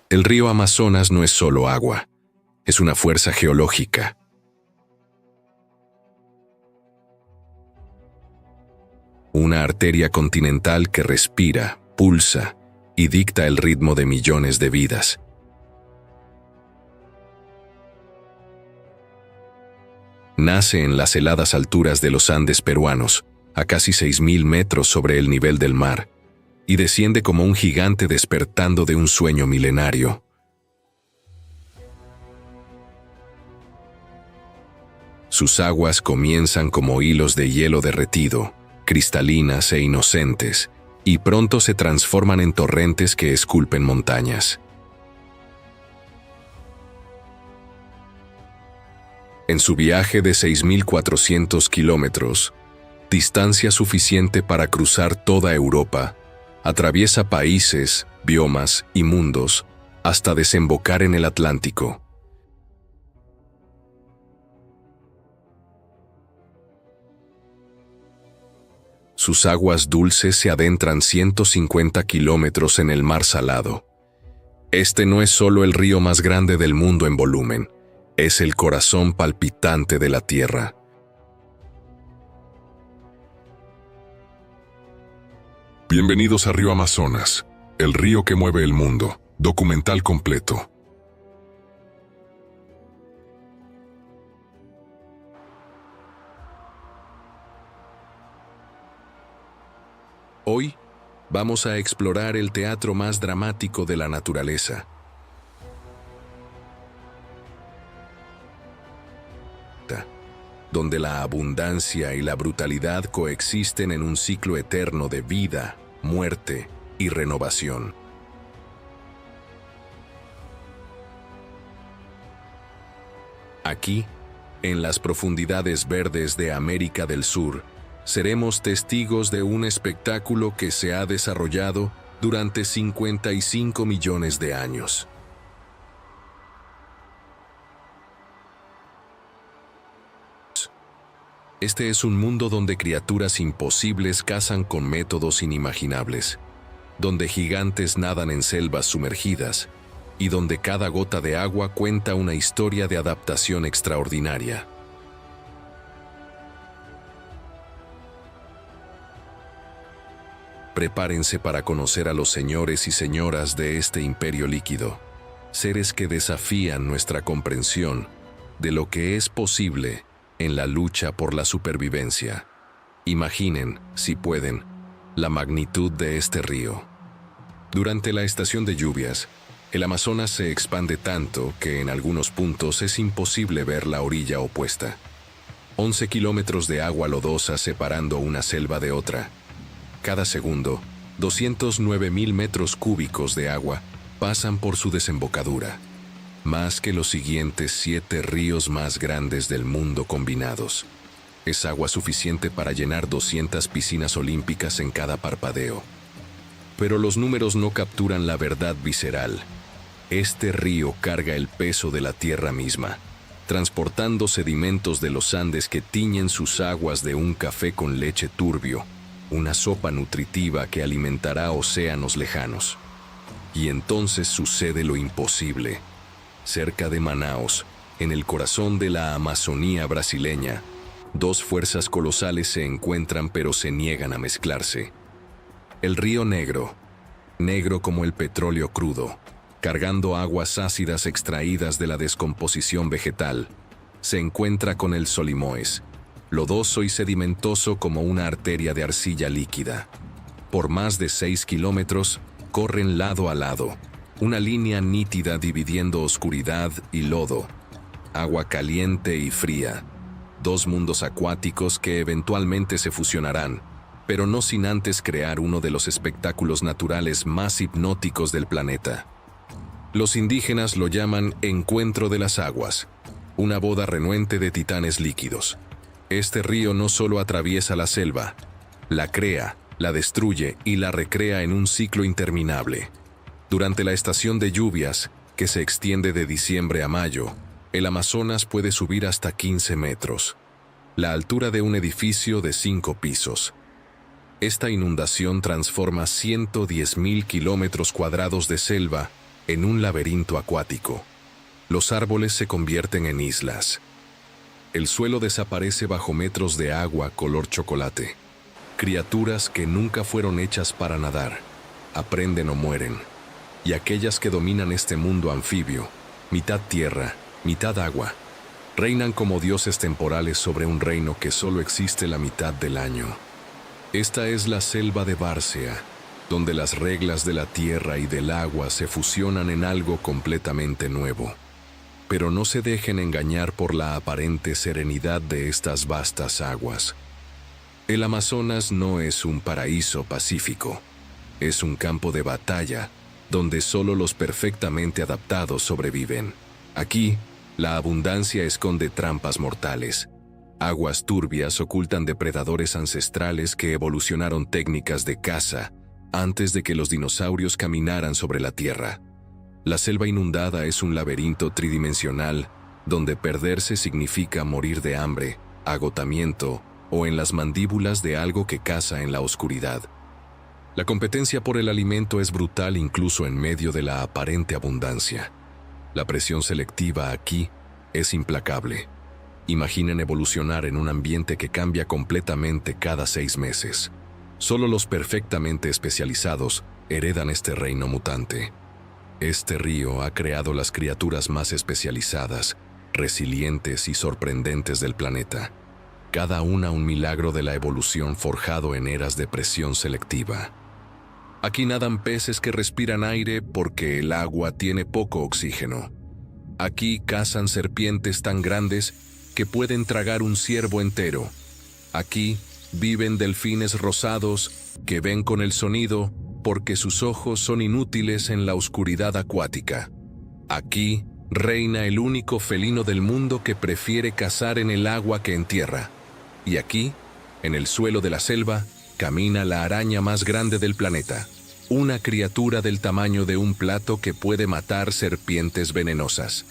El río Amazonas no es solo agua, es una fuerza geológica. Una arteria continental que respira, pulsa y dicta el ritmo de millones de vidas. Nace en las heladas alturas de los Andes peruanos, a casi 6.000 metros sobre el nivel del mar, y desciende como un gigante despertando de un sueño milenario. Sus aguas comienzan como hilos de hielo derretido, cristalinas e inocentes, y pronto se transforman en torrentes que esculpen montañas. En su viaje de 6.400 kilómetros, distancia suficiente para cruzar toda Europa, atraviesa países, biomas y mundos hasta desembocar en el Atlántico. Sus aguas dulces se adentran 150 kilómetros en el Mar Salado. Este no es solo el río más grande del mundo en volumen, es el corazón palpitante de la Tierra. Bienvenidos a Río Amazonas, el río que mueve el mundo. Documental completo. Hoy vamos a explorar el teatro más dramático de la naturaleza. Donde la abundancia y la brutalidad coexisten en un ciclo eterno de vida, muerte y renovación. Aquí, en las profundidades verdes de América del Sur, seremos testigos de un espectáculo que se ha desarrollado durante 55 millones de años. Este es un mundo donde criaturas imposibles cazan con métodos inimaginables, donde gigantes nadan en selvas sumergidas y donde cada gota de agua cuenta una historia de adaptación extraordinaria. Prepárense para conocer a los señores y señoras de este imperio líquido, seres que desafían nuestra comprensión de lo que es posible en la lucha por la supervivencia. Imaginen, si pueden, la magnitud de este río. Durante la estación de lluvias, el Amazonas se expande tanto que en algunos puntos es imposible ver la orilla opuesta. 11 kilómetros de agua lodosa separando una selva de otra. Cada segundo, 209.000 metros cúbicos de agua pasan por su desembocadura, más que los siguientes 7 ríos más grandes del mundo combinados. Es agua suficiente para llenar 200 piscinas olímpicas en cada parpadeo. Pero los números no capturan la verdad visceral. Este río carga el peso de la tierra misma, transportando sedimentos de los Andes que tiñen sus aguas de un café con leche turbio, una sopa nutritiva que alimentará océanos lejanos. Y entonces sucede lo imposible. Cerca de Manaos, en el corazón de la Amazonía brasileña, 2 fuerzas colosales se encuentran pero se niegan a mezclarse. El río Negro, negro como el petróleo crudo, cargando aguas ácidas extraídas de la descomposición vegetal, se encuentra con el Solimoes, lodoso y sedimentoso como una arteria de arcilla líquida. Por más de 6 kilómetros, corren lado a lado, una línea nítida dividiendo oscuridad y lodo, agua caliente y fría, 2 mundos acuáticos que eventualmente se fusionarán, pero no sin antes crear uno de los espectáculos naturales más hipnóticos del planeta. Los indígenas lo llaman Encuentro de las Aguas, una boda renuente de titanes líquidos. Este río no solo atraviesa la selva, la crea, la destruye y la recrea en un ciclo interminable. Durante la estación de lluvias, que se extiende de diciembre a mayo, el Amazonas puede subir hasta 15 metros, la altura de un edificio de 5 pisos. Esta inundación transforma 110.000 kilómetros cuadrados de selva en un laberinto acuático. Los árboles se convierten en islas. El suelo desaparece bajo metros de agua color chocolate. Criaturas que nunca fueron hechas para nadar, aprenden o mueren. Y aquellas que dominan este mundo anfibio, mitad tierra, mitad agua, reinan como dioses temporales sobre un reino que solo existe la mitad del año. Esta es la selva de Barcea, donde las reglas de la tierra y del agua se fusionan en algo completamente nuevo. Pero no se dejen engañar por la aparente serenidad de estas vastas aguas. El Amazonas no es un paraíso pacífico, es un campo de batalla donde solo los perfectamente adaptados sobreviven. Aquí, la abundancia esconde trampas mortales. Aguas turbias ocultan depredadores ancestrales que evolucionaron técnicas de caza antes de que los dinosaurios caminaran sobre la tierra. La selva inundada es un laberinto tridimensional donde perderse significa morir de hambre, agotamiento o en las mandíbulas de algo que caza en la oscuridad. La competencia por el alimento es brutal incluso en medio de la aparente abundancia. La presión selectiva aquí es implacable. Imaginen evolucionar en un ambiente que cambia completamente cada 6 meses. Solo los perfectamente especializados heredan este reino mutante. Este río ha creado las criaturas más especializadas, resilientes y sorprendentes del planeta. Cada una un milagro de la evolución forjado en eras de presión selectiva. Aquí nadan peces que respiran aire porque el agua tiene poco oxígeno. Aquí cazan serpientes tan grandes que pueden tragar un ciervo entero. Aquí viven delfines rosados que ven con el sonido porque sus ojos son inútiles en la oscuridad acuática. Aquí reina el único felino del mundo que prefiere cazar en el agua que en tierra. Y aquí, en el suelo de la selva, camina la araña más grande del planeta, una criatura del tamaño de un plato que puede matar serpientes venenosas.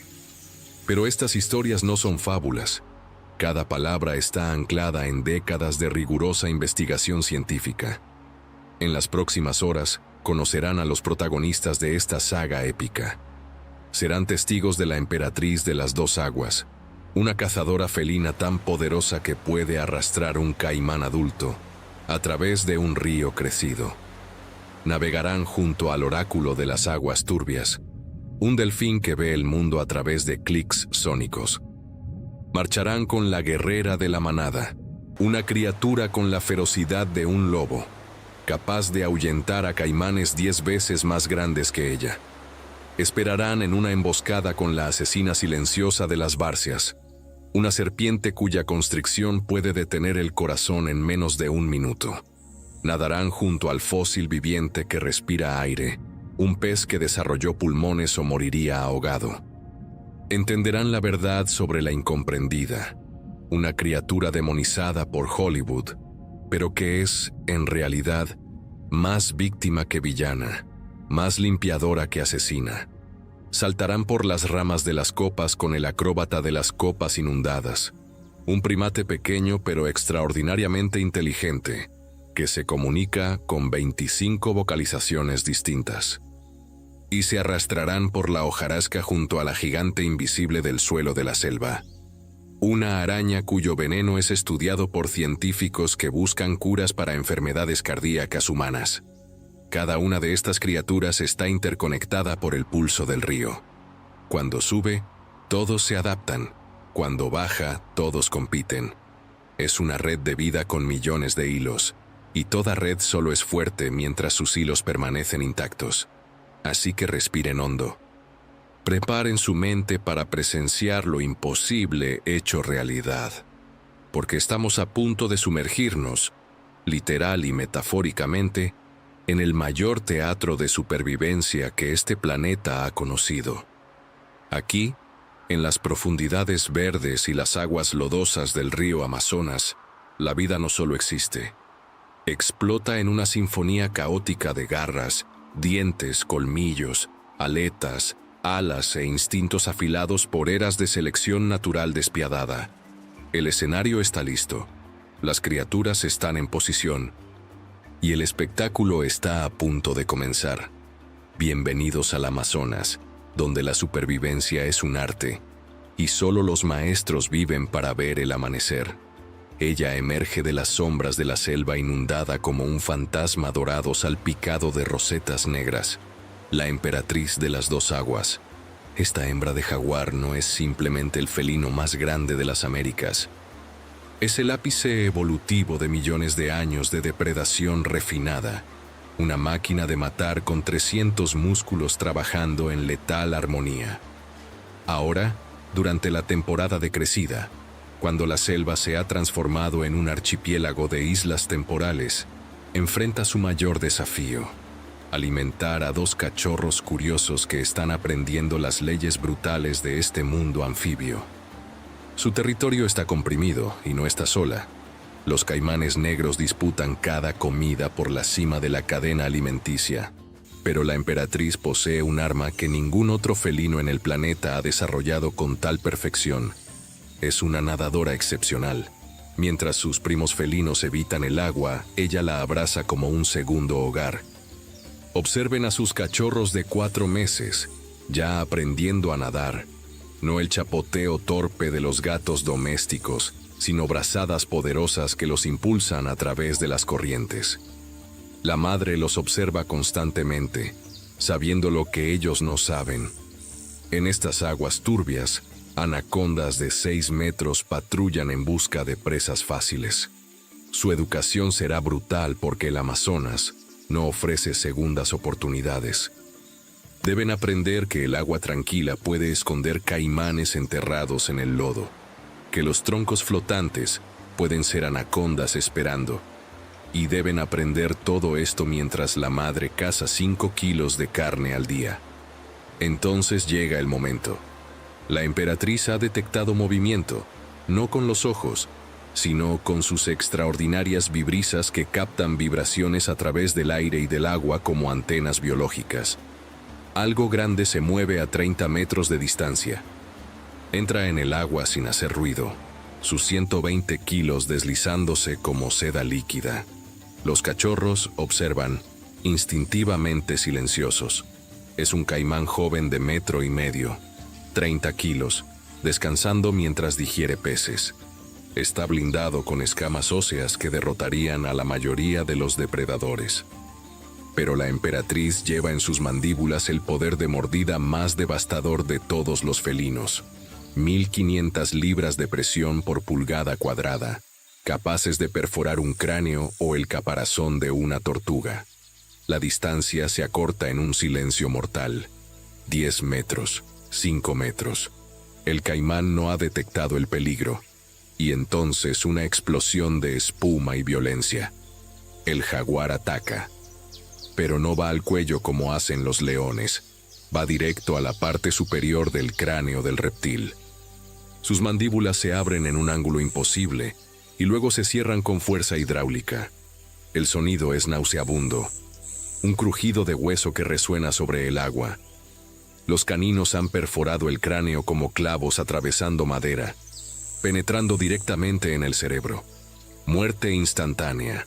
Pero estas historias no son fábulas. Cada palabra está anclada en décadas de rigurosa investigación científica. En las próximas horas, conocerán a los protagonistas de esta saga épica. Serán testigos de la emperatriz de las 2 aguas, una cazadora felina tan poderosa que puede arrastrar un caimán adulto a través de un río crecido. Navegarán junto al oráculo de las aguas turbias, un delfín que ve el mundo a través de clics sónicos. Marcharán con la guerrera de la manada, una criatura con la ferocidad de un lobo, capaz de ahuyentar a caimanes 10 veces más grandes que ella. Esperarán en una emboscada con la asesina silenciosa de las Bárceas, una serpiente cuya constricción puede detener el corazón en menos de 1 minuto. Nadarán junto al fósil viviente que respira aire, un pez que desarrolló pulmones o moriría ahogado. Entenderán la verdad sobre la incomprendida, una criatura demonizada por Hollywood, pero que es, en realidad, más víctima que villana, más limpiadora que asesina. Saltarán por las ramas de las copas con el acróbata de las copas inundadas, un primate pequeño pero extraordinariamente inteligente, que se comunica con 25 vocalizaciones distintas. Y se arrastrarán por la hojarasca junto a la gigante invisible del suelo de la selva, una araña cuyo veneno es estudiado por científicos que buscan curas para enfermedades cardíacas humanas. Cada una de estas criaturas está interconectada por el pulso del río. Cuando sube, todos se adaptan. Cuando baja, todos compiten. Es una red de vida con millones de hilos, y toda red solo es fuerte mientras sus hilos permanecen intactos. Así que respiren hondo. Preparen su mente para presenciar lo imposible hecho realidad, porque estamos a punto de sumergirnos, literal y metafóricamente, en el mayor teatro de supervivencia que este planeta ha conocido. Aquí, en las profundidades verdes y las aguas lodosas del río Amazonas, la vida no solo existe. Explota en una sinfonía caótica de garras, dientes, colmillos, aletas, alas e instintos afilados por eras de selección natural despiadada. El escenario está listo, las criaturas están en posición, y el espectáculo está a punto de comenzar. Bienvenidos al Amazonas, donde la supervivencia es un arte, y solo los maestros viven para ver el amanecer. Ella emerge de las sombras de la selva inundada como un fantasma dorado salpicado de rosetas negras, la emperatriz de las dos aguas. Esta hembra de jaguar no es simplemente el felino más grande de las Américas. Es el ápice evolutivo de millones de años de depredación refinada, una máquina de matar con 300 músculos trabajando en letal armonía. Ahora, durante la temporada de crecida, cuando la selva se ha transformado en un archipiélago de islas temporales, enfrenta su mayor desafío: alimentar a dos cachorros curiosos que están aprendiendo las leyes brutales de este mundo anfibio. Su territorio está comprimido y no está sola. Los caimanes negros disputan cada comida por la cima de la cadena alimenticia, pero la emperatriz posee un arma que ningún otro felino en el planeta ha desarrollado con tal perfección. Es una nadadora excepcional. Mientras sus primos felinos evitan el agua, ella la abraza como un segundo hogar. Observen a sus cachorros de 4 meses, ya aprendiendo a nadar. No el chapoteo torpe de los gatos domésticos, sino brazadas poderosas que los impulsan a través de las corrientes. La madre los observa constantemente, sabiendo lo que ellos no saben. En estas aguas turbias, anacondas de 6 metros patrullan en busca de presas fáciles. Su educación será brutal porque el Amazonas no ofrece segundas oportunidades. Deben aprender que el agua tranquila puede esconder caimanes enterrados en el lodo, que los troncos flotantes pueden ser anacondas esperando, y deben aprender todo esto mientras la madre caza 5 kilos de carne al día. Entonces llega el momento. La emperatriz ha detectado movimiento, no con los ojos, sino con sus extraordinarias vibrisas que captan vibraciones a través del aire y del agua como antenas biológicas. Algo grande se mueve a 30 metros de distancia. Entra en el agua sin hacer ruido, sus 120 kilos deslizándose como seda líquida. Los cachorros observan, instintivamente silenciosos. Es un caimán joven de 1,5 metros, 30 kilos, descansando mientras digiere peces. Está blindado con escamas óseas que derrotarían a la mayoría de los depredadores. Pero la emperatriz lleva en sus mandíbulas el poder de mordida más devastador de todos los felinos. 1,500 libras de presión por pulgada cuadrada, capaces de perforar un cráneo o el caparazón de una tortuga. La distancia se acorta en un silencio mortal. 10 metros, 5 metros. El caimán no ha detectado el peligro. Y entonces una explosión de espuma y violencia. El jaguar ataca. Pero no va al cuello como hacen los leones. Va directo a la parte superior del cráneo del reptil. Sus mandíbulas se abren en un ángulo imposible y luego se cierran con fuerza hidráulica. El sonido es nauseabundo. Un crujido de hueso que resuena sobre el agua. Los caninos han perforado el cráneo como clavos atravesando madera, penetrando directamente en el cerebro. Muerte instantánea.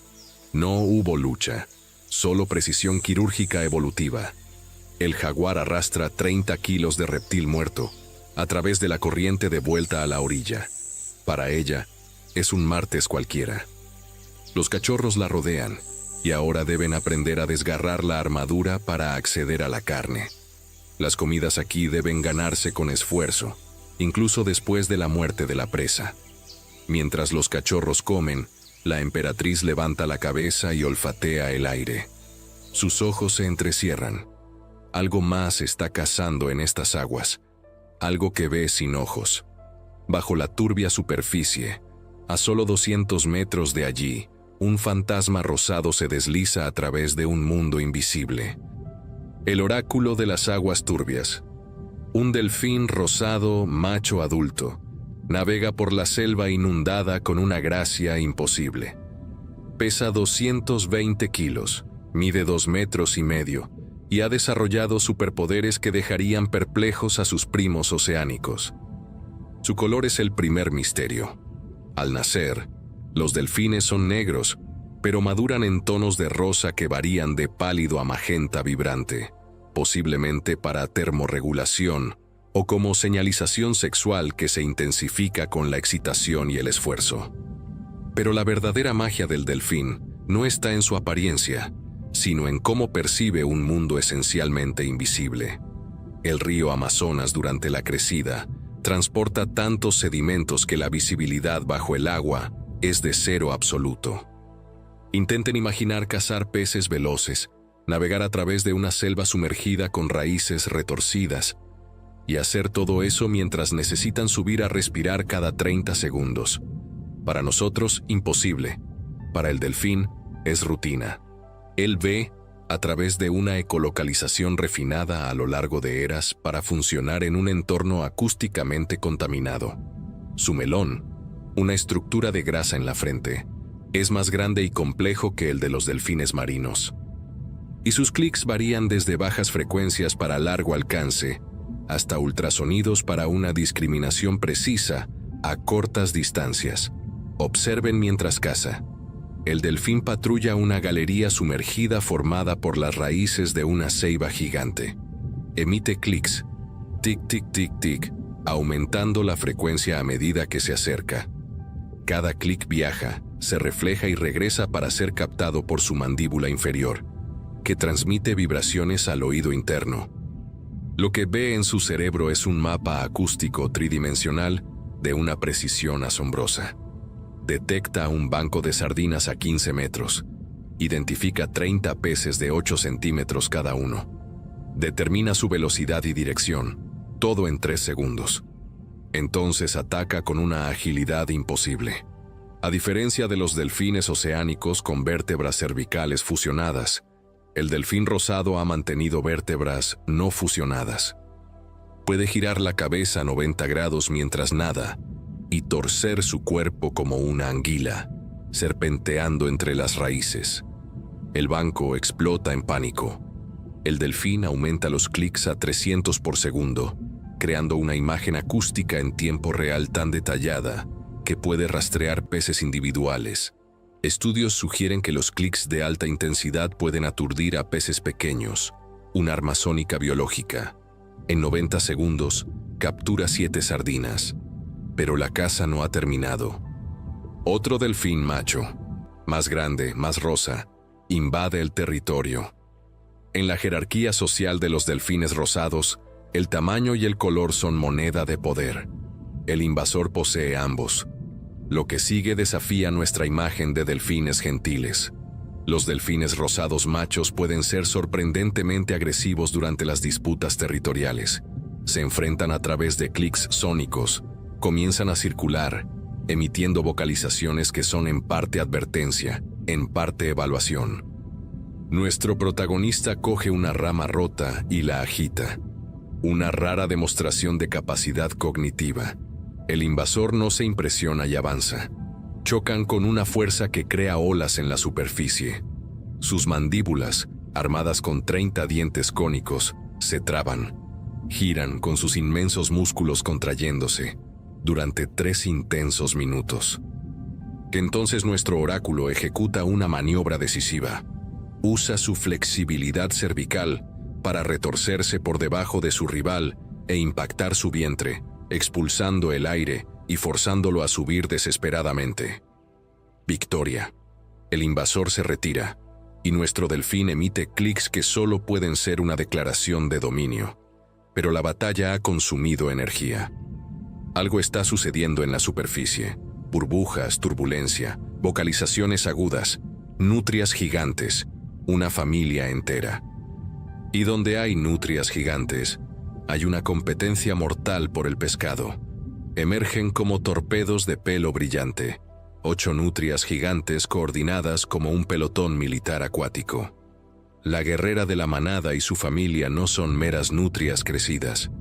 No hubo lucha, solo precisión quirúrgica evolutiva. El jaguar arrastra 30 kilos de reptil muerto a través de la corriente de vuelta a la orilla. Para ella, es un martes cualquiera. Los cachorros la rodean y ahora deben aprender a desgarrar la armadura para acceder a la carne. Las comidas aquí deben ganarse con esfuerzo, incluso después de la muerte de la presa. Mientras los cachorros comen, la emperatriz levanta la cabeza y olfatea el aire. Sus ojos se entrecierran. Algo más está cazando en estas aguas, algo que ve sin ojos. Bajo la turbia superficie, a solo 200 metros de allí, un fantasma rosado se desliza a través de un mundo invisible. El oráculo de las aguas turbias. Un delfín rosado, macho adulto, navega por la selva inundada con una gracia imposible. Pesa 220 kilos, mide 2,5 metros y ha desarrollado superpoderes que dejarían perplejos a sus primos oceánicos. Su color es el primer misterio. Al nacer, los delfines son negros, pero maduran en tonos de rosa que varían de pálido a magenta vibrante. posiblemente para termorregulación o como señalización sexual que se intensifica con la excitación y el esfuerzo. Pero la verdadera magia del delfín no está en su apariencia, sino en cómo percibe un mundo esencialmente invisible. El río Amazonas durante la crecida transporta tantos sedimentos que la visibilidad bajo el agua es de cero absoluto. Intenten imaginar cazar peces veloces, navegar a través de una selva sumergida con raíces retorcidas, y hacer todo eso mientras necesitan subir a respirar cada 30 segundos. Para nosotros, imposible. Para el delfín, es rutina. Él ve a través de una ecolocalización refinada a lo largo de eras para funcionar en un entorno acústicamente contaminado. Su melón, una estructura de grasa en la frente, es más grande y complejo que el de los delfines marinos. Y sus clics varían desde bajas frecuencias para largo alcance hasta ultrasonidos para una discriminación precisa a cortas distancias. Observen mientras caza. El delfín patrulla una galería sumergida formada por las raíces de una ceiba gigante. Emite clics, tic, tic, tic, tic, aumentando la frecuencia a medida que se acerca. Cada clic viaja, se refleja y regresa para ser captado por su mandíbula inferior, que transmite vibraciones al oído interno. Lo que ve en su cerebro es un mapa acústico tridimensional de una precisión asombrosa. Detecta un banco de sardinas a 15 metros. Identifica 30 peces de 8 centímetros cada uno. Determina su velocidad y dirección, todo en 3 segundos. Entonces ataca con una agilidad imposible. A diferencia de los delfines oceánicos con vértebras cervicales fusionadas, el delfín rosado ha mantenido vértebras no fusionadas. Puede girar la cabeza a 90 grados mientras nada y torcer su cuerpo como una anguila, serpenteando entre las raíces. El banco explota en pánico. El delfín aumenta los clics a 300 por segundo, creando una imagen acústica en tiempo real tan detallada que puede rastrear peces individuales. Estudios sugieren que los clics de alta intensidad pueden aturdir a peces pequeños, un arma sónica biológica. En 90 segundos, captura 7 sardinas. Pero la caza no ha terminado. Otro delfín macho, más grande, más rosa, invade el territorio. En la jerarquía social de los delfines rosados, el tamaño y el color son moneda de poder. El invasor posee ambos. Lo que sigue desafía nuestra imagen de delfines gentiles. Los delfines rosados machos pueden ser sorprendentemente agresivos durante las disputas territoriales. Se enfrentan a través de clics sónicos, comienzan a circular, emitiendo vocalizaciones que son en parte advertencia, en parte evaluación. Nuestro protagonista coge una rama rota y la agita. Una rara demostración de capacidad cognitiva. El invasor no se impresiona y avanza. Chocan con una fuerza que crea olas en la superficie. Sus mandíbulas, armadas con 30 dientes cónicos, se traban. Giran con sus inmensos músculos contrayéndose durante 3 intensos minutos. Entonces nuestro oráculo ejecuta una maniobra decisiva. Usa su flexibilidad cervical para retorcerse por debajo de su rival e impactar su vientre, expulsando el aire y forzándolo a subir desesperadamente. Victoria. El invasor se retira, y nuestro delfín emite clics que solo pueden ser una declaración de dominio. Pero la batalla ha consumido energía. Algo está sucediendo en la superficie. Burbujas, turbulencia, vocalizaciones agudas, nutrias gigantes, una familia entera. Y donde hay nutrias gigantes, hay una competencia mortal por el pescado. Emergen como torpedos de pelo brillante, 8 nutrias gigantes coordinadas como un pelotón militar acuático. La guerrera de la manada y su familia no son meras nutrias crecidas,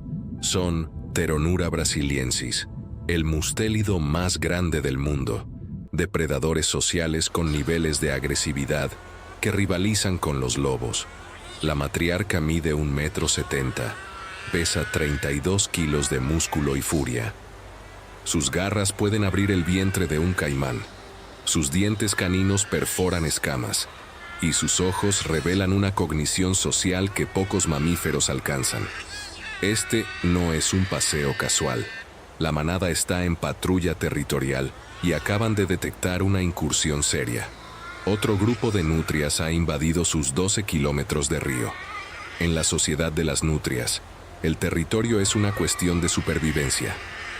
son Pteronura brasiliensis, el mustélido más grande del mundo, depredadores sociales con niveles de agresividad que rivalizan con los lobos. La matriarca mide 1,70 m, pesa 32 kilos de músculo y furia. Sus garras pueden abrir el vientre de un caimán. Sus dientes caninos perforan escamas. y sus ojos revelan una cognición social que pocos mamíferos alcanzan. Este no es un paseo casual. La manada está en patrulla territorial y acaban de detectar una incursión seria. Otro grupo de nutrias ha invadido sus 12 kilómetros de río. En la sociedad de las nutrias, el territorio es una cuestión de supervivencia.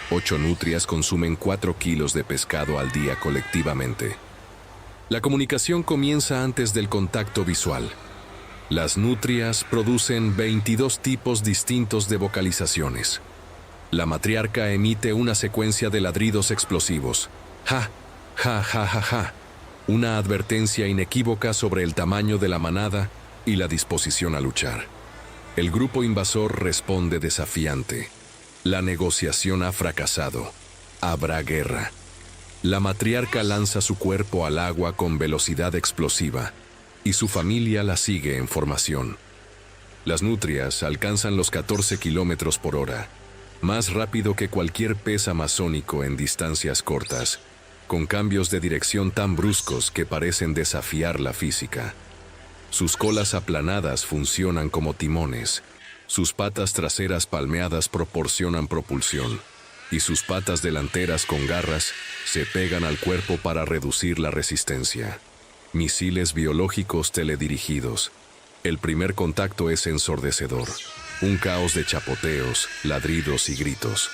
8 nutrias consumen 4 kilos de pescado al día colectivamente. La comunicación comienza antes del contacto visual. Las nutrias producen 22 tipos distintos de vocalizaciones. La matriarca emite una secuencia de ladridos explosivos. Ja, ja, ja, ja, ja. Una advertencia inequívoca sobre el tamaño de la manada y la disposición a luchar. El grupo invasor responde desafiante. La negociación ha fracasado. Habrá guerra. La matriarca lanza su cuerpo al agua con velocidad explosiva y su familia la sigue en formación. Las nutrias alcanzan los 14 kilómetros por hora, más rápido que cualquier pez amazónico en distancias cortas, con cambios de dirección tan bruscos que parecen desafiar la física. Sus colas aplanadas funcionan como timones, sus patas traseras palmeadas proporcionan propulsión, y sus patas delanteras con garras se pegan al cuerpo para reducir la resistencia. Misiles biológicos teledirigidos. El primer contacto es ensordecedor. Un caos de chapoteos, ladridos y gritos.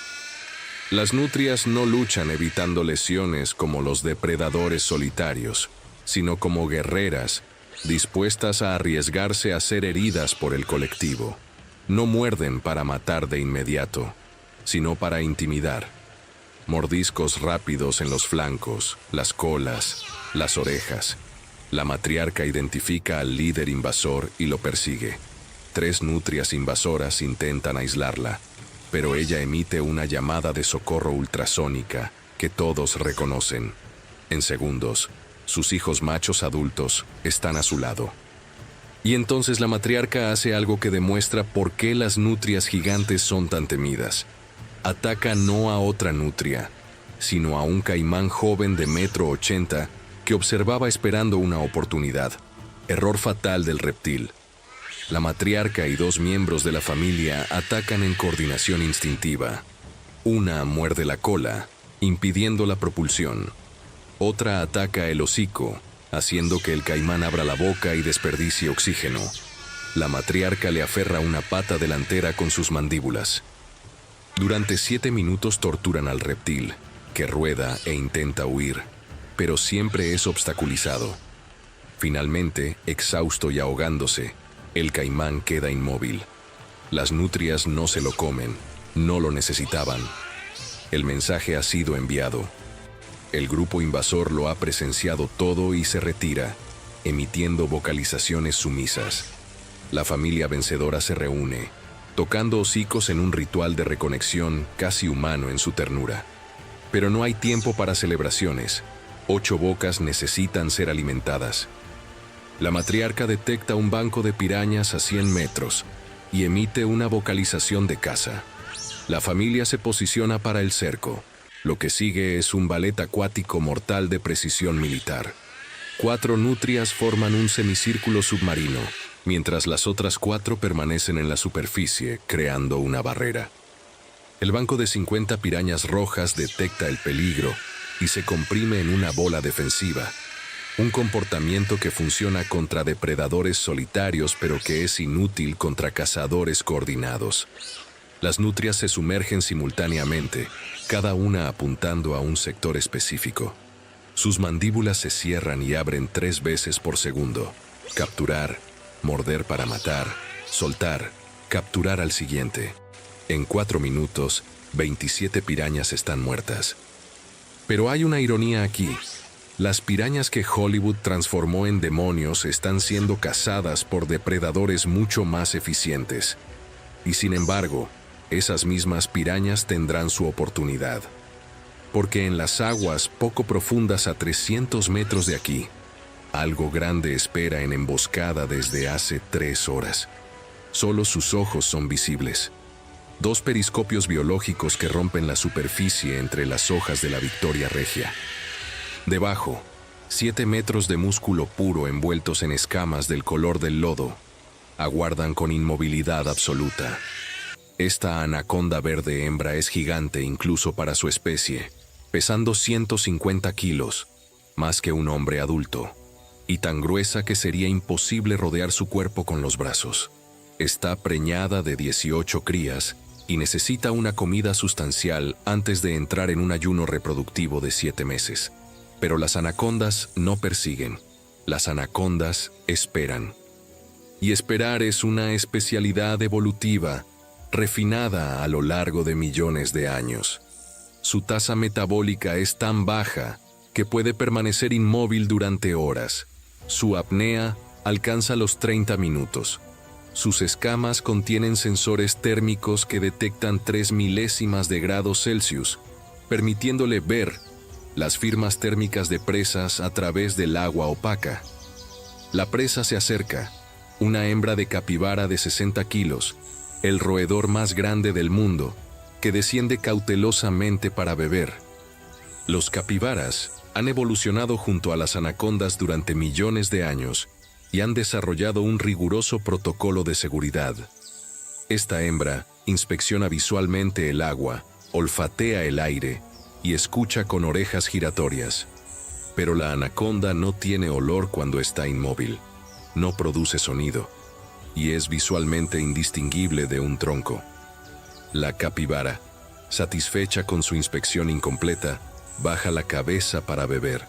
Las nutrias no luchan evitando lesiones como los depredadores solitarios, sino como guerreras, dispuestas a arriesgarse a ser heridas por el colectivo. No muerden para matar de inmediato, sino para intimidar. Mordiscos rápidos en los flancos, las colas, las orejas. La matriarca identifica al líder invasor y lo persigue. 3 nutrias invasoras intentan aislarla, pero ella emite una llamada de socorro ultrasónica que todos reconocen. En segundos, sus hijos machos adultos están a su lado. Y entonces la matriarca hace algo que demuestra por qué las nutrias gigantes son tan temidas. Ataca no a otra nutria, sino a un caimán joven de 1,80 m que observaba esperando una oportunidad. Error fatal del reptil. La matriarca y 2 miembros de la familia atacan en coordinación instintiva. Una muerde la cola, impidiendo la propulsión. Otra ataca el hocico, haciendo que el caimán abra la boca y desperdicie oxígeno. La matriarca le aferra una pata delantera con sus mandíbulas. Durante 7 minutos torturan al reptil, que rueda e intenta huir, pero siempre es obstaculizado. Finalmente, exhausto y ahogándose, el caimán queda inmóvil. Las nutrias no se lo comen, no lo necesitaban. El mensaje ha sido enviado. El grupo invasor lo ha presenciado todo y se retira, emitiendo vocalizaciones sumisas. La familia vencedora se reúne, tocando hocicos en un ritual de reconexión casi humano en su ternura. Pero no hay tiempo para celebraciones. 8 bocas necesitan ser alimentadas. La matriarca detecta un banco de pirañas a 100 metros y emite una vocalización de caza. La familia se posiciona para el cerco. Lo que sigue es un ballet acuático mortal de precisión militar. 4 nutrias forman un semicírculo submarino, mientras las otras 4 permanecen en la superficie, creando una barrera. El banco de 50 pirañas rojas detecta el peligro y se comprime en una bola defensiva, un comportamiento que funciona contra depredadores solitarios pero que es inútil contra cazadores coordinados. Las nutrias se sumergen simultáneamente, cada una apuntando a un sector específico. Sus mandíbulas se cierran y abren 3 veces por segundo. Capturar, morder para matar, soltar, capturar al siguiente. En 4 minutos, 27 pirañas están muertas. Pero hay una ironía aquí. Las pirañas que Hollywood transformó en demonios están siendo cazadas por depredadores mucho más eficientes. Y sin embargo, esas mismas pirañas tendrán su oportunidad. Porque en las aguas poco profundas a 300 metros de aquí, algo grande espera en emboscada desde hace 3 horas. Solo sus ojos son visibles. 2 periscopios biológicos que rompen la superficie entre las hojas de la Victoria Regia. Debajo, 7 metros de músculo puro envueltos en escamas del color del lodo, aguardan con inmovilidad absoluta. Esta anaconda verde hembra es gigante incluso para su especie, pesando 150 kilos, más que un hombre adulto, y tan gruesa que sería imposible rodear su cuerpo con los brazos. Está preñada de 18 crías y necesita una comida sustancial antes de entrar en un ayuno reproductivo de 7 meses. Pero las anacondas no persiguen, las anacondas esperan. Y esperar es una especialidad evolutiva, refinada a lo largo de millones de años. Su tasa metabólica es tan baja que puede permanecer inmóvil durante horas. Su apnea alcanza los 30 minutos. Sus escamas contienen sensores térmicos que detectan 3 milésimas de grados Celsius, permitiéndole ver las firmas térmicas de presas a través del agua opaca. La presa se acerca, una hembra de capibara de 60 kilos, el roedor más grande del mundo, que desciende cautelosamente para beber. Los capibaras han evolucionado junto a las anacondas durante millones de años y han desarrollado un riguroso protocolo de seguridad. Esta hembra inspecciona visualmente el agua, olfatea el aire y escucha con orejas giratorias. Pero la anaconda no tiene olor cuando está inmóvil, no produce sonido y es visualmente indistinguible de un tronco. La capibara, satisfecha con su inspección incompleta, baja la cabeza para beber.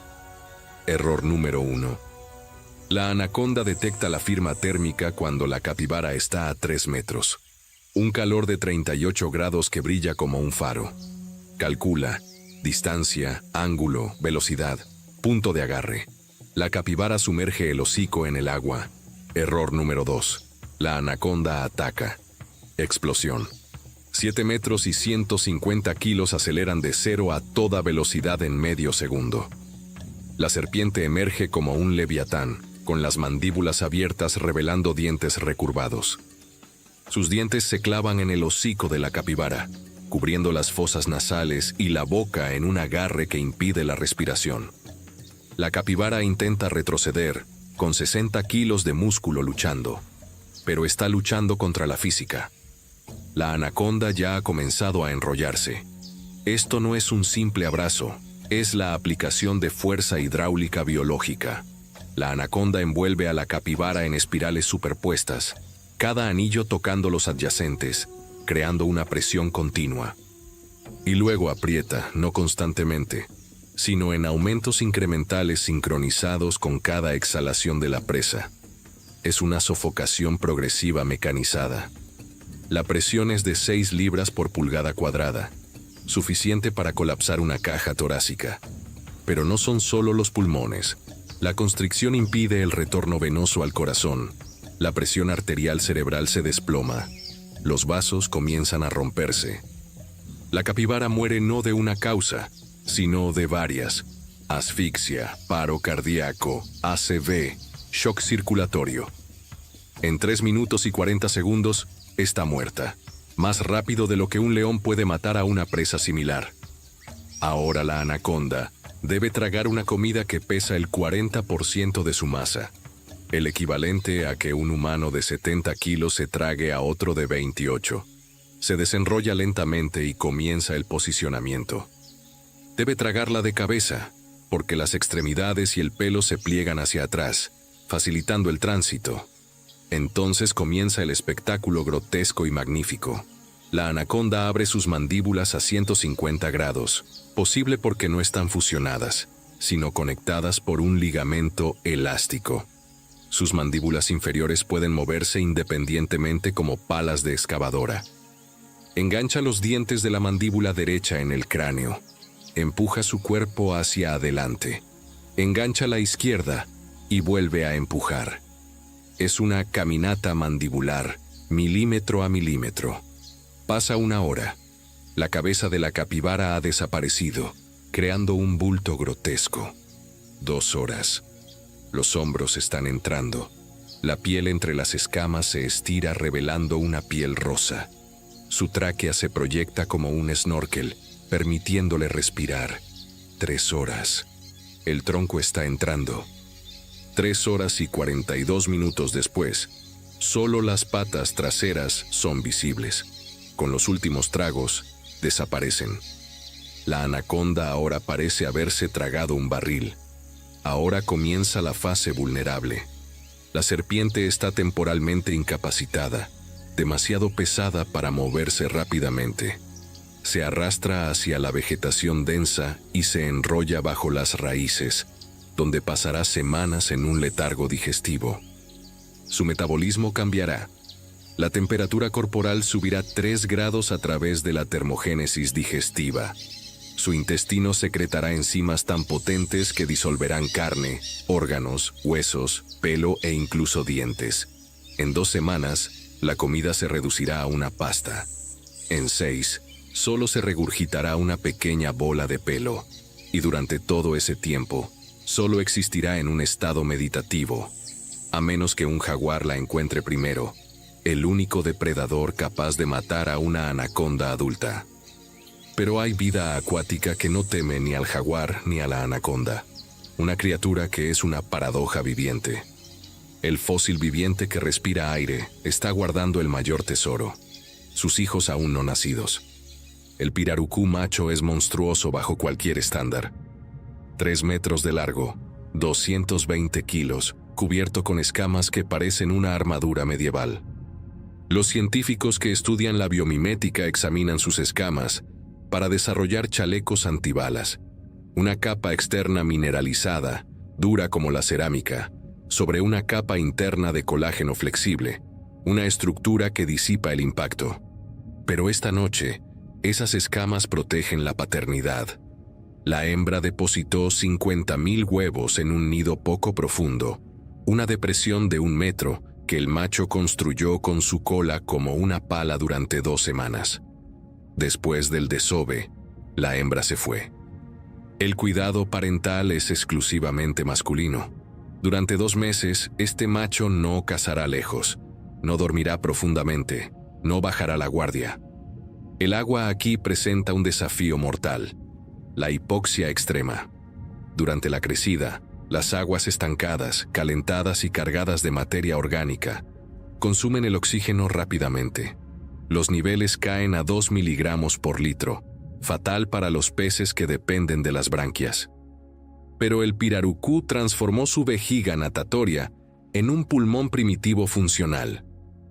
Error número 1. La anaconda detecta la firma térmica cuando la capibara está a 3 metros. Un calor de 38 grados que brilla como un faro. Calcula distancia, ángulo, velocidad, punto de agarre. La capibara sumerge el hocico en el agua. Error número 2. La anaconda ataca. Explosión. 7 metros y 150 kilos aceleran de 0 a toda velocidad en medio segundo. La serpiente emerge como un leviatán, con las mandíbulas abiertas revelando dientes recurvados. Sus dientes se clavan en el hocico de la capibara, cubriendo las fosas nasales y la boca en un agarre que impide la respiración. La capibara intenta retroceder, con 60 kilos de músculo luchando, pero está luchando contra la física. La anaconda ya ha comenzado a enrollarse. Esto no es un simple abrazo, es la aplicación de fuerza hidráulica biológica. La anaconda envuelve a la capibara en espirales superpuestas, cada anillo tocando los adyacentes, creando una presión continua. Y luego aprieta, no constantemente, sino en aumentos incrementales sincronizados con cada exhalación de la presa. Es una sofocación progresiva mecanizada. La presión es de 6 libras por pulgada cuadrada, suficiente para colapsar una caja torácica. Pero no son solo los pulmones. La constricción impide el retorno venoso al corazón. La presión arterial cerebral se desploma. Los vasos comienzan a romperse. La capibara muere no de una causa, sino de varias. Asfixia, paro cardíaco, ACV, shock circulatorio. En 3 minutos y 40 segundos, está muerta, más rápido de lo que un león puede matar a una presa similar. Ahora la anaconda debe tragar una comida que pesa el 40% de su masa, el equivalente a que un humano de 70 kilos se trague a otro de 28. Se desenrolla lentamente y comienza el posicionamiento. Debe tragarla de cabeza, porque las extremidades y el pelo se pliegan hacia atrás, facilitando el tránsito. Entonces comienza el espectáculo grotesco y magnífico. La anaconda abre sus mandíbulas a 150 grados, posible porque no están fusionadas, sino conectadas por un ligamento elástico. Sus mandíbulas inferiores pueden moverse independientemente como palas de excavadora. Engancha los dientes de la mandíbula derecha en el cráneo. Empuja su cuerpo hacia adelante. Engancha la izquierda y vuelve a empujar. Es una caminata mandibular, milímetro a milímetro. Pasa una hora. La cabeza de la capibara ha desaparecido, creando un bulto grotesco. 2 horas. Los hombros están entrando. La piel entre las escamas se estira revelando una piel rosa. Su tráquea se proyecta como un snorkel, permitiéndole respirar. 3 horas. El tronco está entrando. 3 horas y 42 minutos después, solo las patas traseras son visibles. Con los últimos tragos, desaparecen. La anaconda ahora parece haberse tragado un barril. Ahora comienza la fase vulnerable. La serpiente está temporalmente incapacitada, demasiado pesada para moverse rápidamente. Se arrastra hacia la vegetación densa y se enrolla bajo las raíces, donde pasará semanas en un letargo digestivo. Su metabolismo cambiará. La temperatura corporal subirá 3 grados a través de la termogénesis digestiva. Su intestino secretará enzimas tan potentes que disolverán carne, órganos, huesos, pelo e incluso dientes. En 2 semanas, la comida se reducirá a una pasta. En 6, solo se regurgitará una pequeña bola de pelo. Y durante todo ese tiempo, solo existirá en un estado meditativo, a menos que un jaguar la encuentre primero, el único depredador capaz de matar a una anaconda adulta. Pero hay vida acuática que no teme ni al jaguar ni a la anaconda, una criatura que es una paradoja viviente. El fósil viviente que respira aire está guardando el mayor tesoro, sus hijos aún no nacidos. El pirarucú macho es monstruoso bajo cualquier estándar. 3 metros de largo, 220 kilos, cubierto con escamas que parecen una armadura medieval. Los científicos que estudian la biomimética examinan sus escamas para desarrollar chalecos antibalas, una capa externa mineralizada, dura como la cerámica, sobre una capa interna de colágeno flexible, una estructura que disipa el impacto. Pero esta noche, esas escamas protegen la paternidad. La hembra depositó 50.000 huevos en un nido poco profundo, una depresión de 1 metro que el macho construyó con su cola como una pala durante 2 semanas. Después del desove, la hembra se fue. El cuidado parental es exclusivamente masculino. Durante 2 meses, este macho no cazará lejos, no dormirá profundamente, no bajará la guardia. El agua aquí presenta un desafío mortal, la hipoxia extrema. Durante la crecida, las aguas estancadas, calentadas y cargadas de materia orgánica, consumen el oxígeno rápidamente. Los niveles caen a 2 miligramos por litro, fatal para los peces que dependen de las branquias. Pero el pirarucú transformó su vejiga natatoria en un pulmón primitivo funcional.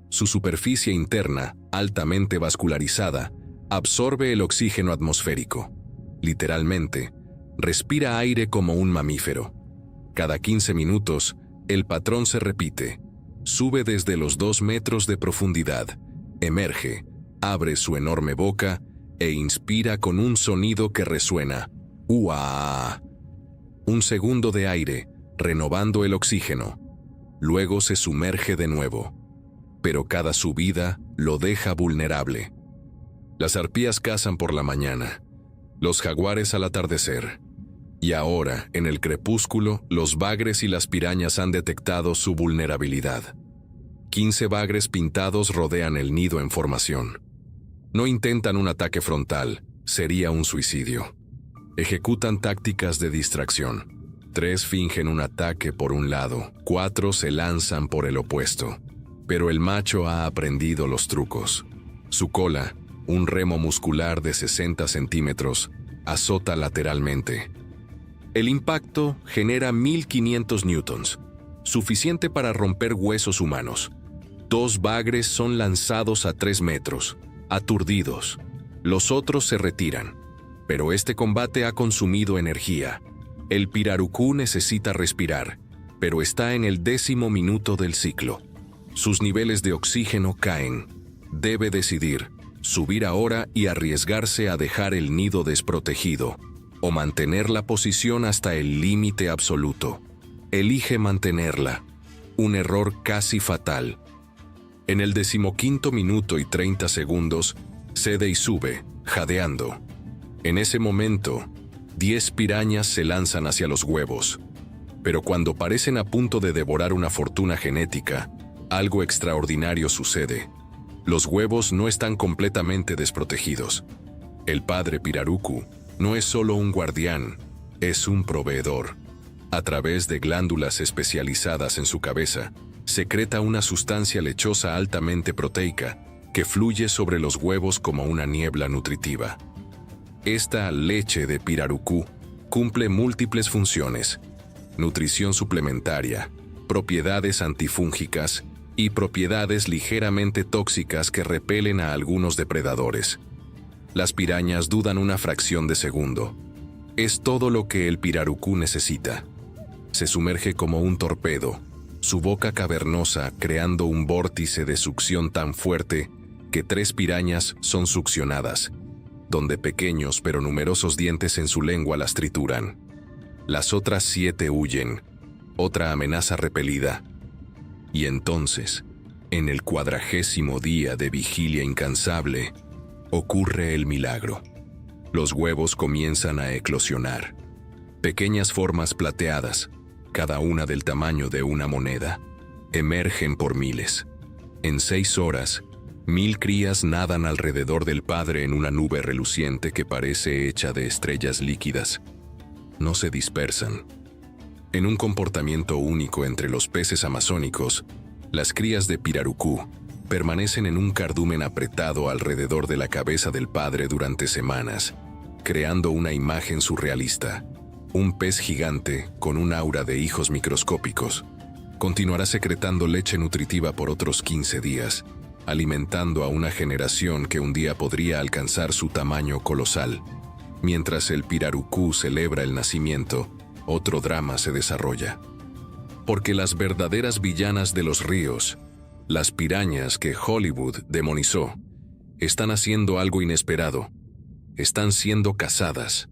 Su superficie interna, altamente vascularizada, absorbe el oxígeno atmosférico. Literalmente, respira aire como un mamífero. Cada 15 minutos, el patrón se repite. Sube desde los 2 metros de profundidad, emerge, abre su enorme boca e inspira con un sonido que resuena. ¡Uah! 1 segundo de aire, renovando el oxígeno. Luego se sumerge de nuevo. Pero cada subida lo deja vulnerable. Las arpías cazan por la mañana, los jaguares al atardecer. Y ahora, en el crepúsculo, los bagres y las pirañas han detectado su vulnerabilidad. 15 bagres pintados rodean el nido en formación. No intentan un ataque frontal, sería un suicidio. Ejecutan tácticas de distracción. 3 fingen un ataque por un lado, 4 se lanzan por el opuesto. Pero el macho ha aprendido los trucos. Su cola, un remo muscular de 60 centímetros, azota lateralmente. El impacto genera 1500 newtons, suficiente para romper huesos humanos. 2 bagres son lanzados a 3 metros, aturdidos. Los otros se retiran. Pero este combate ha consumido energía. El pirarucú necesita respirar, pero está en el 10º minuto del ciclo. Sus niveles de oxígeno caen. Debe decidir, subir ahora y arriesgarse a dejar el nido desprotegido, o mantener la posición hasta el límite absoluto. Elige mantenerla. Un error casi fatal. En el 15º minuto y 30 segundos, cede y sube, jadeando. En ese momento, 10 pirañas se lanzan hacia los huevos. Pero cuando parecen a punto de devorar una fortuna genética, algo extraordinario sucede. Los huevos no están completamente desprotegidos. El padre pirarucú no es solo un guardián, es un proveedor. A través de glándulas especializadas en su cabeza, secreta una sustancia lechosa altamente proteica que fluye sobre los huevos como una niebla nutritiva. Esta leche de pirarucú cumple múltiples funciones: nutrición suplementaria, propiedades antifúngicas y propiedades ligeramente tóxicas que repelen a algunos depredadores. Las pirañas dudan una fracción de segundo. Es todo lo que el pirarucú necesita. Se sumerge como un torpedo, su boca cavernosa creando un vórtice de succión tan fuerte que 3 pirañas son succionadas, donde pequeños pero numerosos dientes en su lengua las trituran. Las otras 7 huyen, otra amenaza repelida. Y entonces, en el 40º día de vigilia incansable, ocurre el milagro. Los huevos comienzan a eclosionar. Pequeñas formas plateadas, cada una del tamaño de una moneda, emergen por miles. En 6 horas, 1000 crías nadan alrededor del padre en una nube reluciente que parece hecha de estrellas líquidas. No se dispersan. En un comportamiento único entre los peces amazónicos, las crías de pirarucú permanecen en un cardumen apretado alrededor de la cabeza del padre durante semanas, creando una imagen surrealista. Un pez gigante con un aura de hijos microscópicos continuará secretando leche nutritiva por otros 15 días, alimentando a una generación que un día podría alcanzar su tamaño colosal. Mientras el pirarucú celebra el nacimiento, otro drama se desarrolla. Porque las verdaderas villanas de los ríos, las pirañas que Hollywood demonizó, están haciendo algo inesperado. Están siendo cazadas.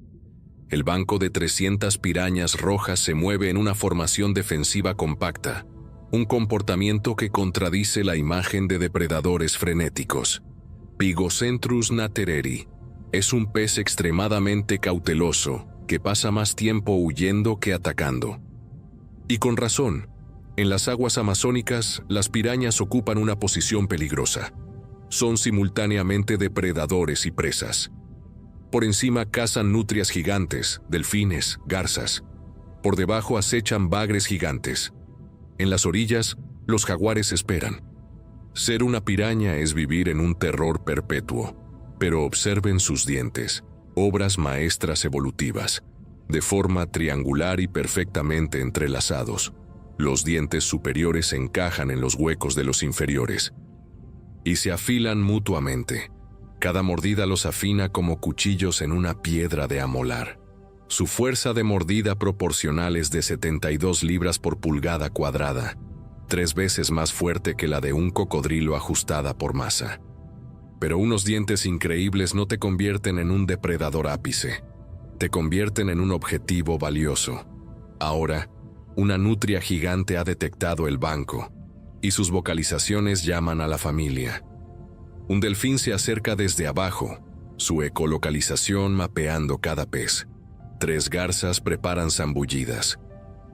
El banco de 300 pirañas rojas se mueve en una formación defensiva compacta, un comportamiento que contradice la imagen de depredadores frenéticos. Pygocentrus natereri es un pez extremadamente cauteloso que pasa más tiempo huyendo que atacando. Y con razón, en las aguas amazónicas, las pirañas ocupan una posición peligrosa. Son simultáneamente depredadores y presas. Por encima cazan nutrias gigantes, delfines, garzas. Por debajo acechan bagres gigantes. En las orillas, los jaguares esperan. Ser una piraña es vivir en un terror perpetuo, pero observen sus dientes, obras maestras evolutivas, de forma triangular y perfectamente entrelazados. Los dientes superiores encajan en los huecos de los inferiores y se afilan mutuamente. Cada mordida los afina como cuchillos en una piedra de amolar. Su fuerza de mordida proporcional es de 72 libras por pulgada cuadrada, 3 veces más fuerte que la de un cocodrilo ajustada por masa. Pero unos dientes increíbles no te convierten en un depredador ápice, te convierten en un objetivo valioso. Ahora, una nutria gigante ha detectado el banco, y sus vocalizaciones llaman a la familia. Un delfín se acerca desde abajo, su ecolocalización mapeando cada pez. 3 garzas preparan zambullidas.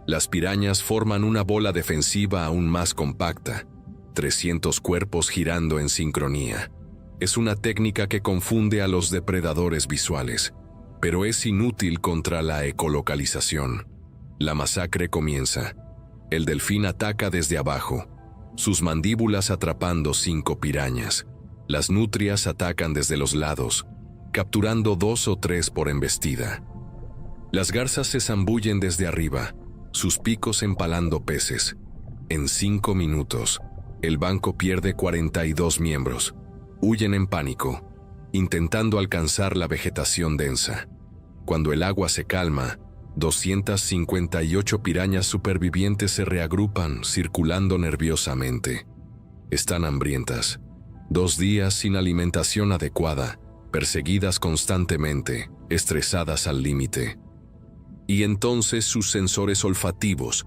Las pirañas forman una bola defensiva aún más compacta, 300 cuerpos girando en sincronía. Es una técnica que confunde a los depredadores visuales, pero es inútil contra la ecolocalización. La masacre comienza. El delfín ataca desde abajo, sus mandíbulas atrapando 5 pirañas. Las nutrias atacan desde los lados, capturando 2 o 3 por embestida. Las garzas se zambullen desde arriba, sus picos empalando peces. En 5 minutos, el banco pierde 42 miembros. Huyen en pánico, intentando alcanzar la vegetación densa. Cuando el agua se calma, 258 pirañas supervivientes se reagrupan, circulando nerviosamente. Están hambrientas. 2 días sin alimentación adecuada, perseguidas constantemente, estresadas al límite. Y entonces sus sensores olfativos,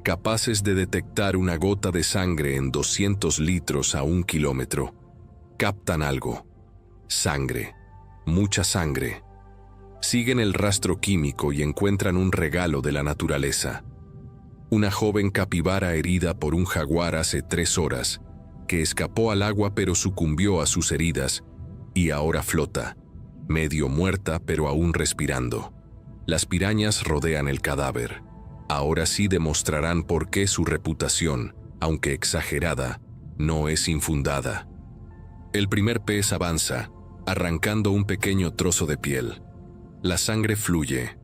capaces de detectar una gota de sangre en 200 litros a 1 kilómetro, captan algo. Sangre. Mucha sangre. Siguen el rastro químico y encuentran un regalo de la naturaleza. Una joven capibara herida por un jaguar hace 3 horas, que escapó al agua pero sucumbió a sus heridas y ahora flota, medio muerta pero aún respirando. Las pirañas rodean el cadáver. Ahora sí demostrarán por qué su reputación, aunque exagerada, no es infundada. El primer pez avanza, arrancando un pequeño trozo de piel. La sangre fluye.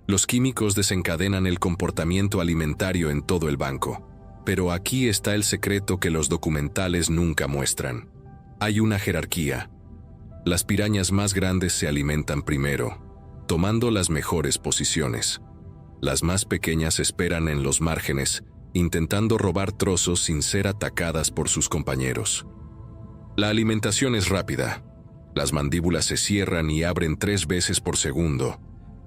Los químicos desencadenan el comportamiento alimentario en todo el banco. Pero aquí está el secreto que los documentales nunca muestran. Hay una jerarquía. Las pirañas más grandes se alimentan primero, tomando las mejores posiciones. Las más pequeñas esperan en los márgenes, intentando robar trozos sin ser atacadas por sus compañeros. La alimentación es rápida. Las mandíbulas se cierran y abren 3 veces por segundo,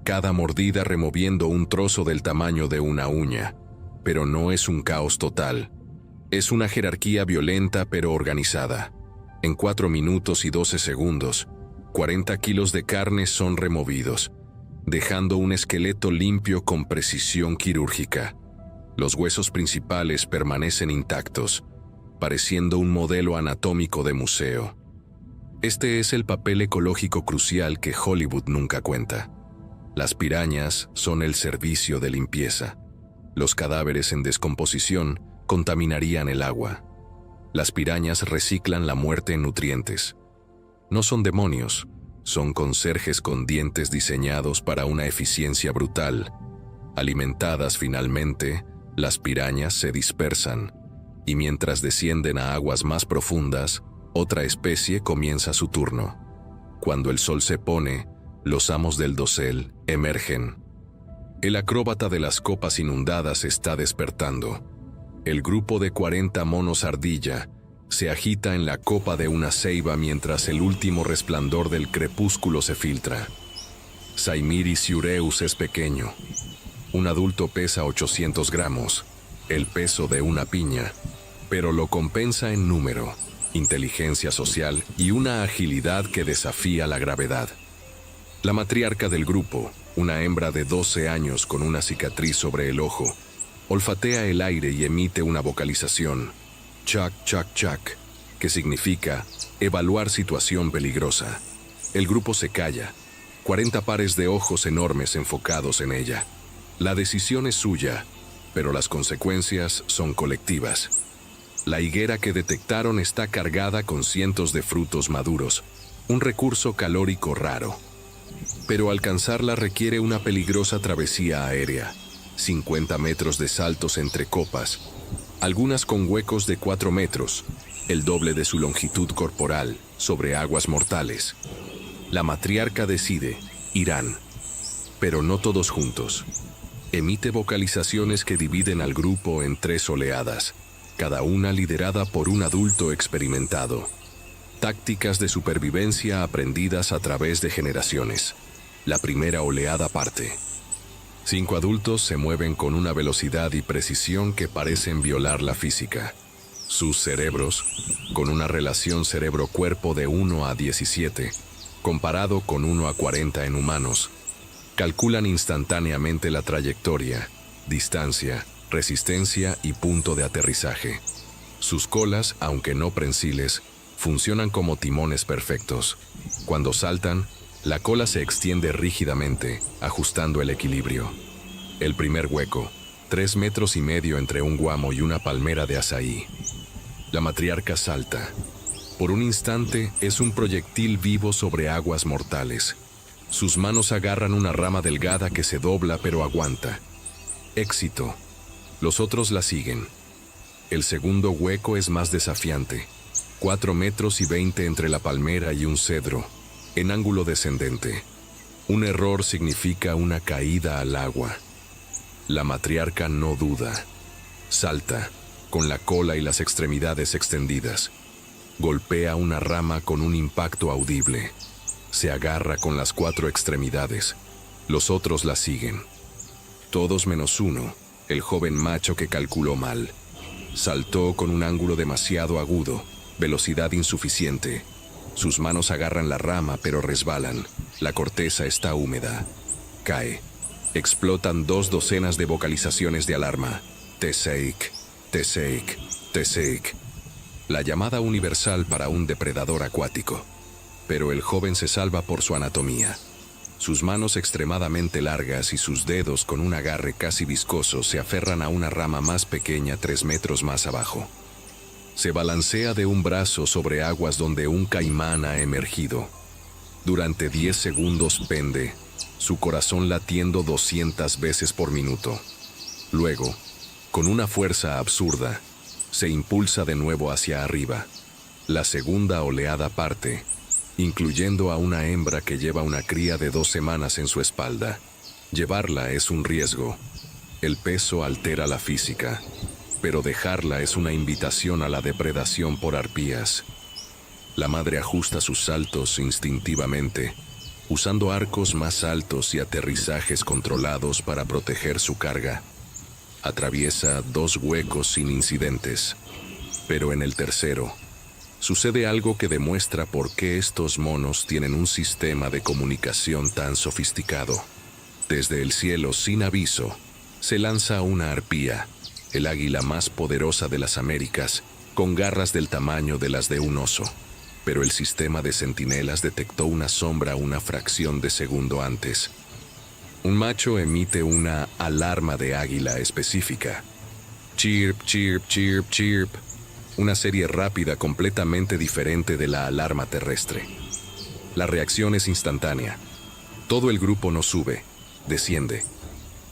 cada mordida removiendo un trozo del tamaño de una uña. Pero no es un caos total. Es una jerarquía violenta pero organizada. En 4 minutos y 12 segundos, 40 kilos de carne son removidos, dejando un esqueleto limpio con precisión quirúrgica. Los huesos principales permanecen intactos, pareciendo un modelo anatómico de museo. Este es el papel ecológico crucial que Hollywood nunca cuenta. Las pirañas son el servicio de limpieza. Los cadáveres en descomposición contaminarían el agua. Las pirañas reciclan la muerte en nutrientes. No son demonios, son conserjes con dientes diseñados para una eficiencia brutal. Alimentadas finalmente, las pirañas se dispersan, y mientras descienden a aguas más profundas, otra especie comienza su turno. Cuando el sol se pone, los amos del dosel emergen. El acróbata de las copas inundadas está despertando. El grupo de 40 monos ardilla se agita en la copa de una ceiba mientras el último resplandor del crepúsculo se filtra. Saimiris Ureus es pequeño. Un adulto pesa 800 gramos, el peso de una piña, pero lo compensa en número, inteligencia social y una agilidad que desafía la gravedad. La matriarca del grupo, una hembra de 12 años con una cicatriz sobre el ojo, olfatea el aire y emite una vocalización, chak chak chak, que significa evaluar situación peligrosa. El grupo se calla, 40 pares de ojos enormes enfocados en ella. La decisión es suya, pero las consecuencias son colectivas. La higuera que detectaron está cargada con cientos de frutos maduros, un recurso calórico raro. Pero alcanzarla requiere una peligrosa travesía aérea, 50 metros de saltos entre copas, algunas con huecos de 4 metros, el doble de su longitud corporal, sobre aguas mortales. La matriarca decide, irán, pero no todos juntos. Emite vocalizaciones que dividen al grupo en 3 oleadas, cada una liderada por un adulto experimentado. Tácticas de supervivencia aprendidas a través de generaciones. La primera oleada parte. 5 adultos se mueven con una velocidad y precisión que parecen violar la física. Sus cerebros, con una relación cerebro-cuerpo de 1 a 17, comparado con 1 a 40 en humanos, calculan instantáneamente la trayectoria, distancia, resistencia y punto de aterrizaje. Sus colas, aunque no prensiles, funcionan como timones perfectos. Cuando saltan, la cola se extiende rígidamente, ajustando el equilibrio. El primer hueco, 3,5 metros entre un guamo y una palmera de azaí. La matriarca salta. Por un instante es un proyectil vivo sobre aguas mortales. Sus manos agarran una rama delgada que se dobla pero aguanta. Éxito. Los otros la siguen. El segundo hueco es más desafiante. 4,20 metros entre la palmera y un cedro, en ángulo descendente. Un error significa una caída al agua. La matriarca no duda. Salta, con la cola y las extremidades extendidas. Golpea una rama con un impacto audible. Se agarra con las 4 extremidades. Los otros la siguen. Todos menos uno, el joven macho que calculó mal. Saltó con un ángulo demasiado agudo, velocidad insuficiente. Sus manos agarran la rama pero resbalan. La corteza está húmeda. Cae. Explotan 2 docenas de vocalizaciones de alarma. Teseik, teseik, teseik. La llamada universal para un depredador acuático. Pero el joven se salva por su anatomía. Sus manos extremadamente largas y sus dedos con un agarre casi viscoso se aferran a una rama más pequeña 3 metros más abajo. Se balancea de un brazo sobre aguas donde un caimán ha emergido. Durante 10 segundos pende, su corazón latiendo 200 veces por minuto. Luego, con una fuerza absurda, se impulsa de nuevo hacia arriba. La segunda oleada parte, incluyendo a una hembra que lleva una cría de 2 semanas en su espalda. Llevarla es un riesgo. El peso altera la física, pero dejarla es una invitación a la depredación por arpías. La madre ajusta sus saltos instintivamente, usando arcos más altos y aterrizajes controlados para proteger su carga. Atraviesa 2 huecos sin incidentes, pero en el tercero, sucede algo que demuestra por qué estos monos tienen un sistema de comunicación tan sofisticado. Desde el cielo, sin aviso, se lanza una arpía, el águila más poderosa de las Américas, con garras del tamaño de las de un oso. Pero el sistema de centinelas detectó una sombra una fracción de segundo antes. Un macho emite una alarma de águila específica. Chirp, chirp, chirp, chirp. Una serie rápida completamente diferente de la alarma terrestre. La reacción es instantánea. Todo el grupo no sube, desciende.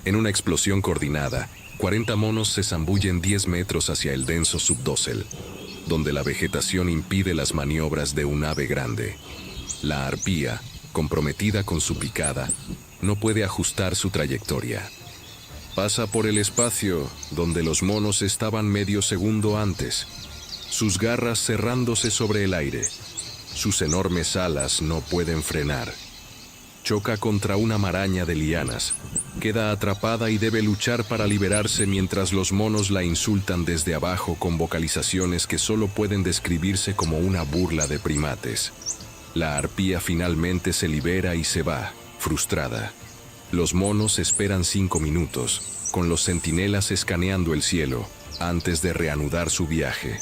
En una explosión coordinada, 40 monos se zambullen 10 metros hacia el denso subdosel, donde la vegetación impide las maniobras de un ave grande. La arpía, comprometida con su picada, no puede ajustar su trayectoria. Pasa por el espacio donde los monos estaban medio segundo antes, sus garras cerrándose sobre el aire. Sus enormes alas no pueden frenar. Choca contra una maraña de lianas, queda atrapada y debe luchar para liberarse mientras los monos la insultan desde abajo con vocalizaciones que solo pueden describirse como una burla de primates. La arpía finalmente se libera y se va, frustrada. Los monos esperan 5 minutos, con los centinelas escaneando el cielo, antes de reanudar su viaje.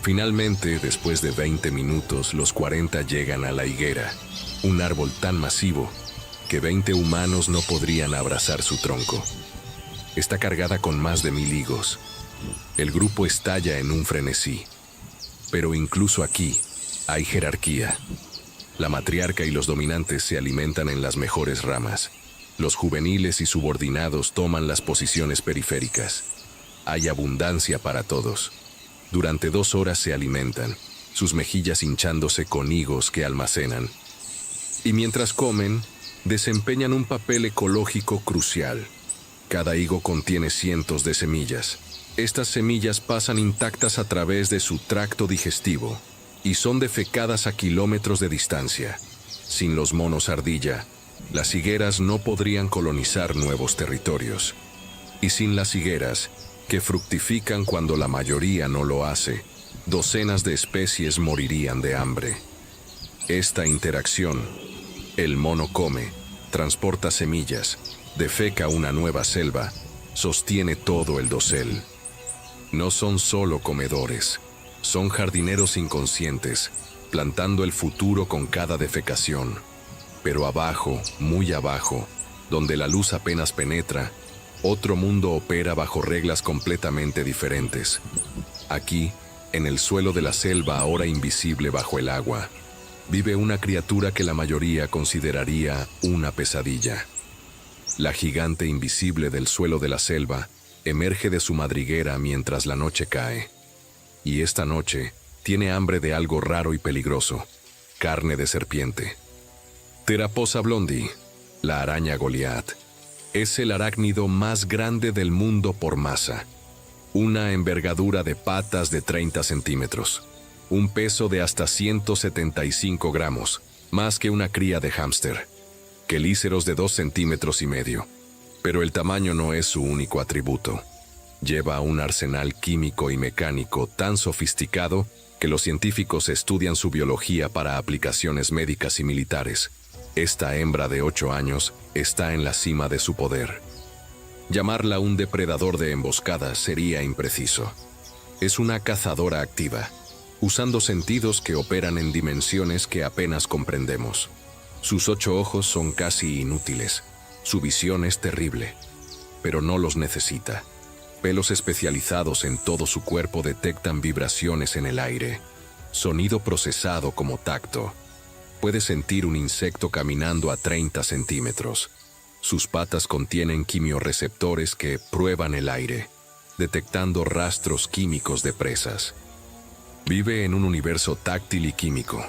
Finalmente, después de 20 minutos, los 40 llegan a la higuera, un árbol tan masivo que 20 humanos no podrían abrazar su tronco. Está cargada con más de 1000 higos. El grupo estalla en un frenesí. Pero incluso aquí hay jerarquía. La matriarca y los dominantes se alimentan en las mejores ramas. Los juveniles y subordinados toman las posiciones periféricas. Hay abundancia para todos. Durante 2 horas se alimentan, sus mejillas hinchándose con higos que almacenan. Y mientras comen, desempeñan un papel ecológico crucial. Cada higo contiene cientos de semillas. Estas semillas pasan intactas a través de su tracto digestivo y son defecadas a kilómetros de distancia. Sin los monos ardilla, las higueras no podrían colonizar nuevos territorios. Y sin las higueras, que fructifican cuando la mayoría no lo hace, docenas de especies morirían de hambre. Esta interacción, el mono come, transporta semillas, defeca una nueva selva, sostiene todo el dosel. No son solo comedores, son jardineros inconscientes, plantando el futuro con cada defecación. Pero abajo, muy abajo, donde la luz apenas penetra, otro mundo opera bajo reglas completamente diferentes. Aquí, en el suelo de la selva ahora invisible bajo el agua, vive una criatura que la mayoría consideraría una pesadilla. La gigante invisible del suelo de la selva emerge de su madriguera mientras la noche cae. Y esta noche tiene hambre de algo raro y peligroso, carne de serpiente. Teraposa blondi, la araña Goliat, es el arácnido más grande del mundo por masa. Una envergadura de patas de 30 centímetros. Un peso de hasta 175 gramos, más que una cría de hámster. Quelíceros de 2,5 centímetros. Pero el tamaño no es su único atributo. Lleva un arsenal químico y mecánico tan sofisticado que los científicos estudian su biología para aplicaciones médicas y militares. Esta hembra de 8 años está en la cima de su poder. Llamarla un depredador de emboscadas sería impreciso. Es una cazadora activa, usando sentidos que operan en dimensiones que apenas comprendemos. Sus 8 ojos son casi inútiles. Su visión es terrible, pero no los necesita. Pelos especializados en todo su cuerpo detectan vibraciones en el aire. Sonido procesado como tacto. Puede sentir un insecto caminando a 30 centímetros. Sus patas contienen quimiorreceptores que prueban el aire, detectando rastros químicos de presas. Vive en un universo táctil y químico.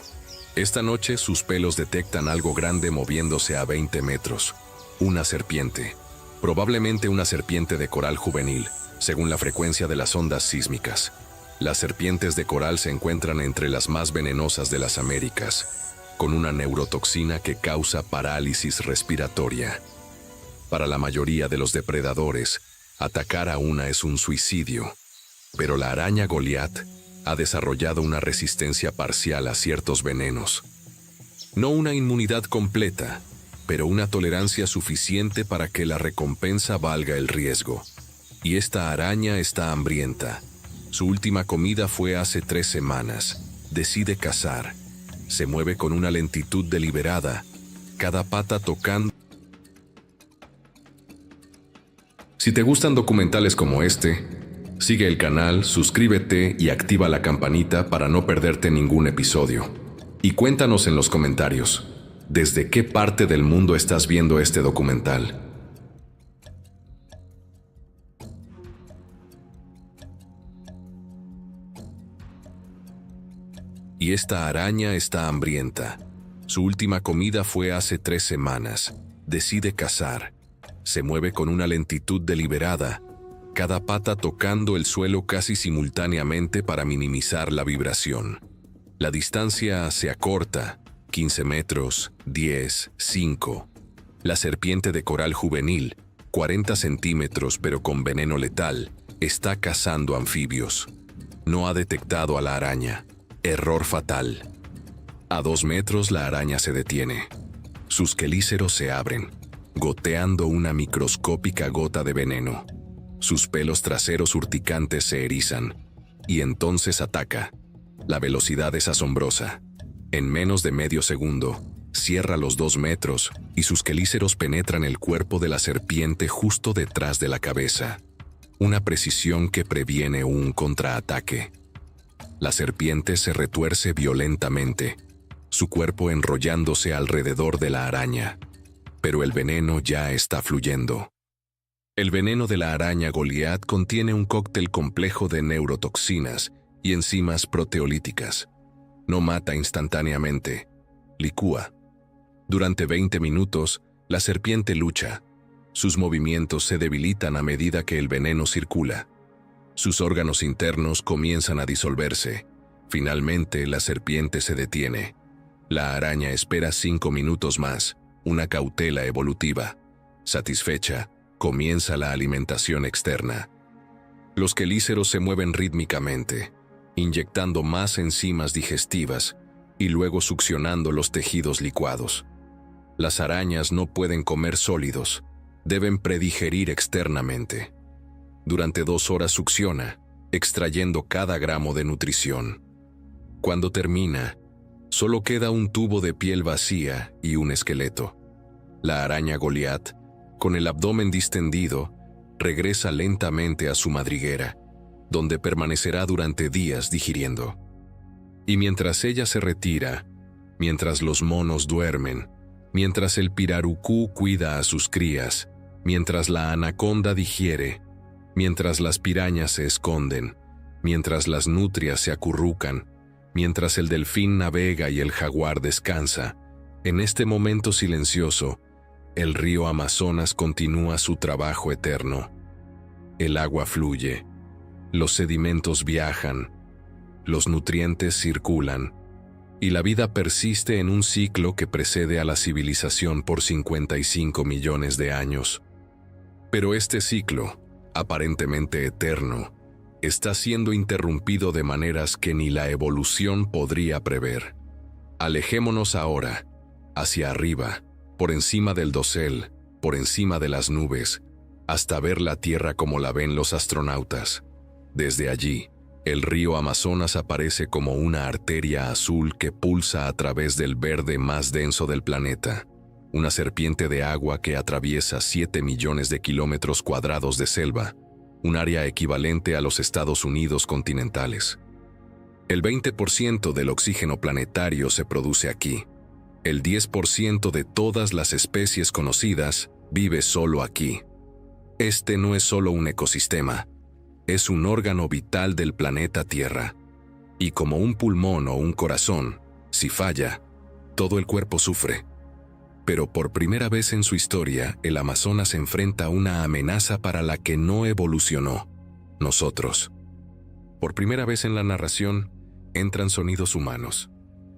Esta noche sus pelos detectan algo grande moviéndose a 20 metros. Una serpiente. Probablemente una serpiente de coral juvenil, según la frecuencia de las ondas sísmicas. Las serpientes de coral se encuentran entre las más venenosas de las Américas, con una neurotoxina que causa parálisis respiratoria. Para la mayoría de los depredadores, atacar a una es un suicidio, pero la araña Goliat ha desarrollado una resistencia parcial a ciertos venenos. No una inmunidad completa, pero una tolerancia suficiente para que la recompensa valga el riesgo. Y esta araña está hambrienta. Su última comida fue hace 3 semanas. Decide cazar. Se mueve con una lentitud deliberada, cada pata tocando. Si te gustan documentales como este, sigue el canal, suscríbete y activa la campanita para no perderte ningún episodio. Y cuéntanos en los comentarios, ¿desde qué parte del mundo estás viendo este documental? Y esta araña está hambrienta. Su última comida fue hace 3 semanas. Decide cazar. Se mueve con una lentitud deliberada, cada pata tocando el suelo casi simultáneamente para minimizar la vibración. La distancia se acorta, 15 metros, 10, 5. La serpiente de coral juvenil, 40 centímetros pero con veneno letal, está cazando anfibios. No ha detectado a la araña. Error fatal. A 2 metros la araña se detiene. Sus quelíceros se abren, goteando una microscópica gota de veneno. Sus pelos traseros urticantes se erizan, y entonces ataca. La velocidad es asombrosa. En menos de medio segundo, cierra los 2 metros y sus quelíceros penetran el cuerpo de la serpiente justo detrás de la cabeza. Una precisión que previene un contraataque. La serpiente se retuerce violentamente, su cuerpo enrollándose alrededor de la araña. Pero el veneno ya está fluyendo. El veneno de la araña Goliat contiene un cóctel complejo de neurotoxinas y enzimas proteolíticas. No mata instantáneamente, licúa. Durante 20 minutos, la serpiente lucha. Sus movimientos se debilitan a medida que el veneno circula. Sus órganos internos comienzan a disolverse. Finalmente, la serpiente se detiene. La araña espera 5 minutos más, una cautela evolutiva. Satisfecha, comienza la alimentación externa. Los quelíceros se mueven rítmicamente, inyectando más enzimas digestivas y luego succionando los tejidos licuados. Las arañas no pueden comer sólidos, deben predigerir externamente. Durante 2 horas succiona, extrayendo cada gramo de nutrición. Cuando termina, solo queda un tubo de piel vacía y un esqueleto. La araña Goliat, con el abdomen distendido, regresa lentamente a su madriguera, donde permanecerá durante días digiriendo. Y mientras ella se retira, mientras los monos duermen, mientras el pirarucú cuida a sus crías, mientras la anaconda digiere, mientras las pirañas se esconden, mientras las nutrias se acurrucan, mientras el delfín navega y el jaguar descansa, en este momento silencioso, el río Amazonas continúa su trabajo eterno. El agua fluye, los sedimentos viajan, los nutrientes circulan, y la vida persiste en un ciclo que precede a la civilización por 55 millones de años. Pero este ciclo, aparentemente eterno, está siendo interrumpido de maneras que ni la evolución podría prever. Alejémonos ahora, hacia arriba, por encima del dosel, por encima de las nubes, hasta ver la Tierra como la ven los astronautas. Desde allí, El río Amazonas aparece como una arteria azul que pulsa a través del verde más denso del planeta, una serpiente de agua que atraviesa 7 millones de kilómetros cuadrados de selva, un área equivalente a los Estados Unidos continentales. El 20% del oxígeno planetario se produce aquí. El 10% de todas las especies conocidas vive solo aquí. Este no es solo un ecosistema, es un órgano vital del planeta Tierra. Y como un pulmón o un corazón, si falla, todo el cuerpo sufre. Pero por primera vez en su historia, el Amazonas enfrenta a una amenaza para la que no evolucionó: nosotros. Por primera vez en la narración, entran sonidos humanos.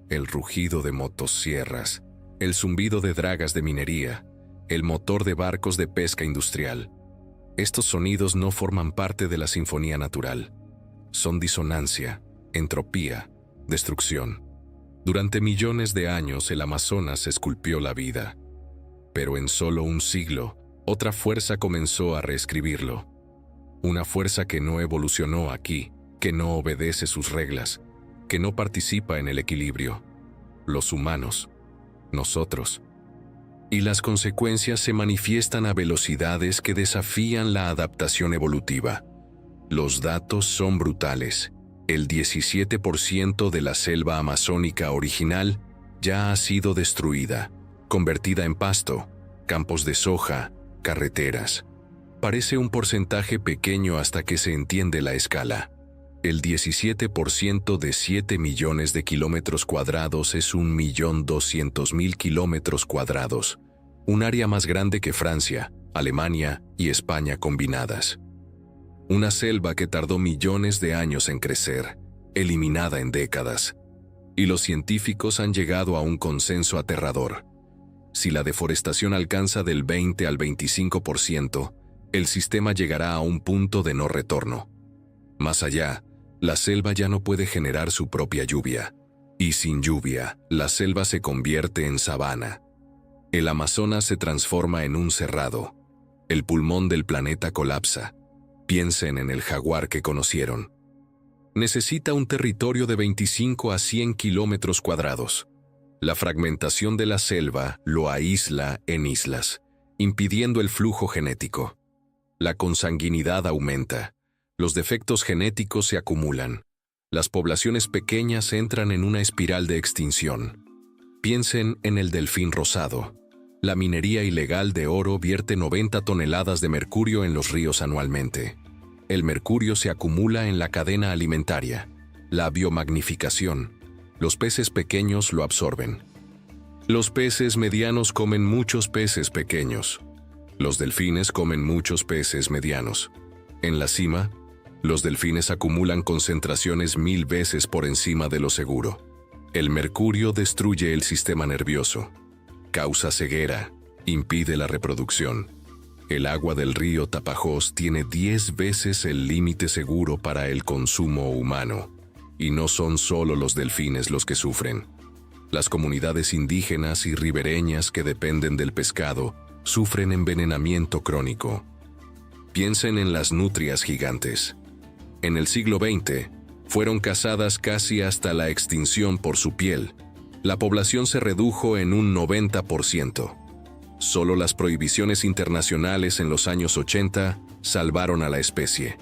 El rugido de motosierras, el zumbido de dragas de minería, el motor de barcos de pesca industrial. Estos sonidos no forman parte de la sinfonía natural. Son disonancia, entropía, destrucción. Durante millones de años el Amazonas esculpió la vida. Pero en solo un siglo, otra fuerza comenzó a reescribirlo. Una fuerza que no evolucionó aquí, que no obedece sus reglas, que no participa en el equilibrio. Los humanos. Nosotros. Y las consecuencias se manifiestan a velocidades que desafían la adaptación evolutiva. Los datos son brutales. El 17% de la selva amazónica original ya ha sido destruida, convertida en pasto, campos de soja, carreteras. Parece un porcentaje pequeño hasta que se entiende la escala. El 17% de 7 millones de kilómetros cuadrados es 1.200.000 kilómetros cuadrados, un área más grande que Francia, Alemania y España combinadas. Una selva que tardó millones de años en crecer, eliminada en décadas. Y los científicos han llegado a un consenso aterrador. Si la deforestación alcanza del 20 al 25%, el sistema llegará a un punto de no retorno. Más allá, la selva ya no puede generar su propia lluvia. Y sin lluvia, la selva se convierte en sabana. El Amazonas se transforma en un cerrado. El pulmón del planeta colapsa. Piensen en el jaguar que conocieron. Necesita un territorio de 25 a 100 kilómetros cuadrados. La fragmentación de la selva lo aísla en islas, impidiendo el flujo genético. La consanguinidad aumenta. Los defectos genéticos se acumulan. Las poblaciones pequeñas entran en una espiral de extinción. Piensen en el delfín rosado. La minería ilegal de oro vierte 90 toneladas de mercurio en los ríos anualmente. El mercurio se acumula en la cadena alimentaria. La biomagnificación. Los peces pequeños lo absorben. Los peces medianos comen muchos peces pequeños. Los delfines comen muchos peces medianos. En la cima, los delfines acumulan concentraciones 1000 veces por encima de lo seguro. El mercurio destruye el sistema nervioso. Causa ceguera, impide la reproducción. El agua del río Tapajós tiene 10 veces el límite seguro para el consumo humano. Y no son solo los delfines los que sufren. Las comunidades indígenas y ribereñas que dependen del pescado sufren envenenamiento crónico. Piensen en las nutrias gigantes. En el siglo XX, fueron cazadas casi hasta la extinción por su piel. La población se redujo en un 90%. Solo las prohibiciones internacionales en los años 80 salvaron a la especie.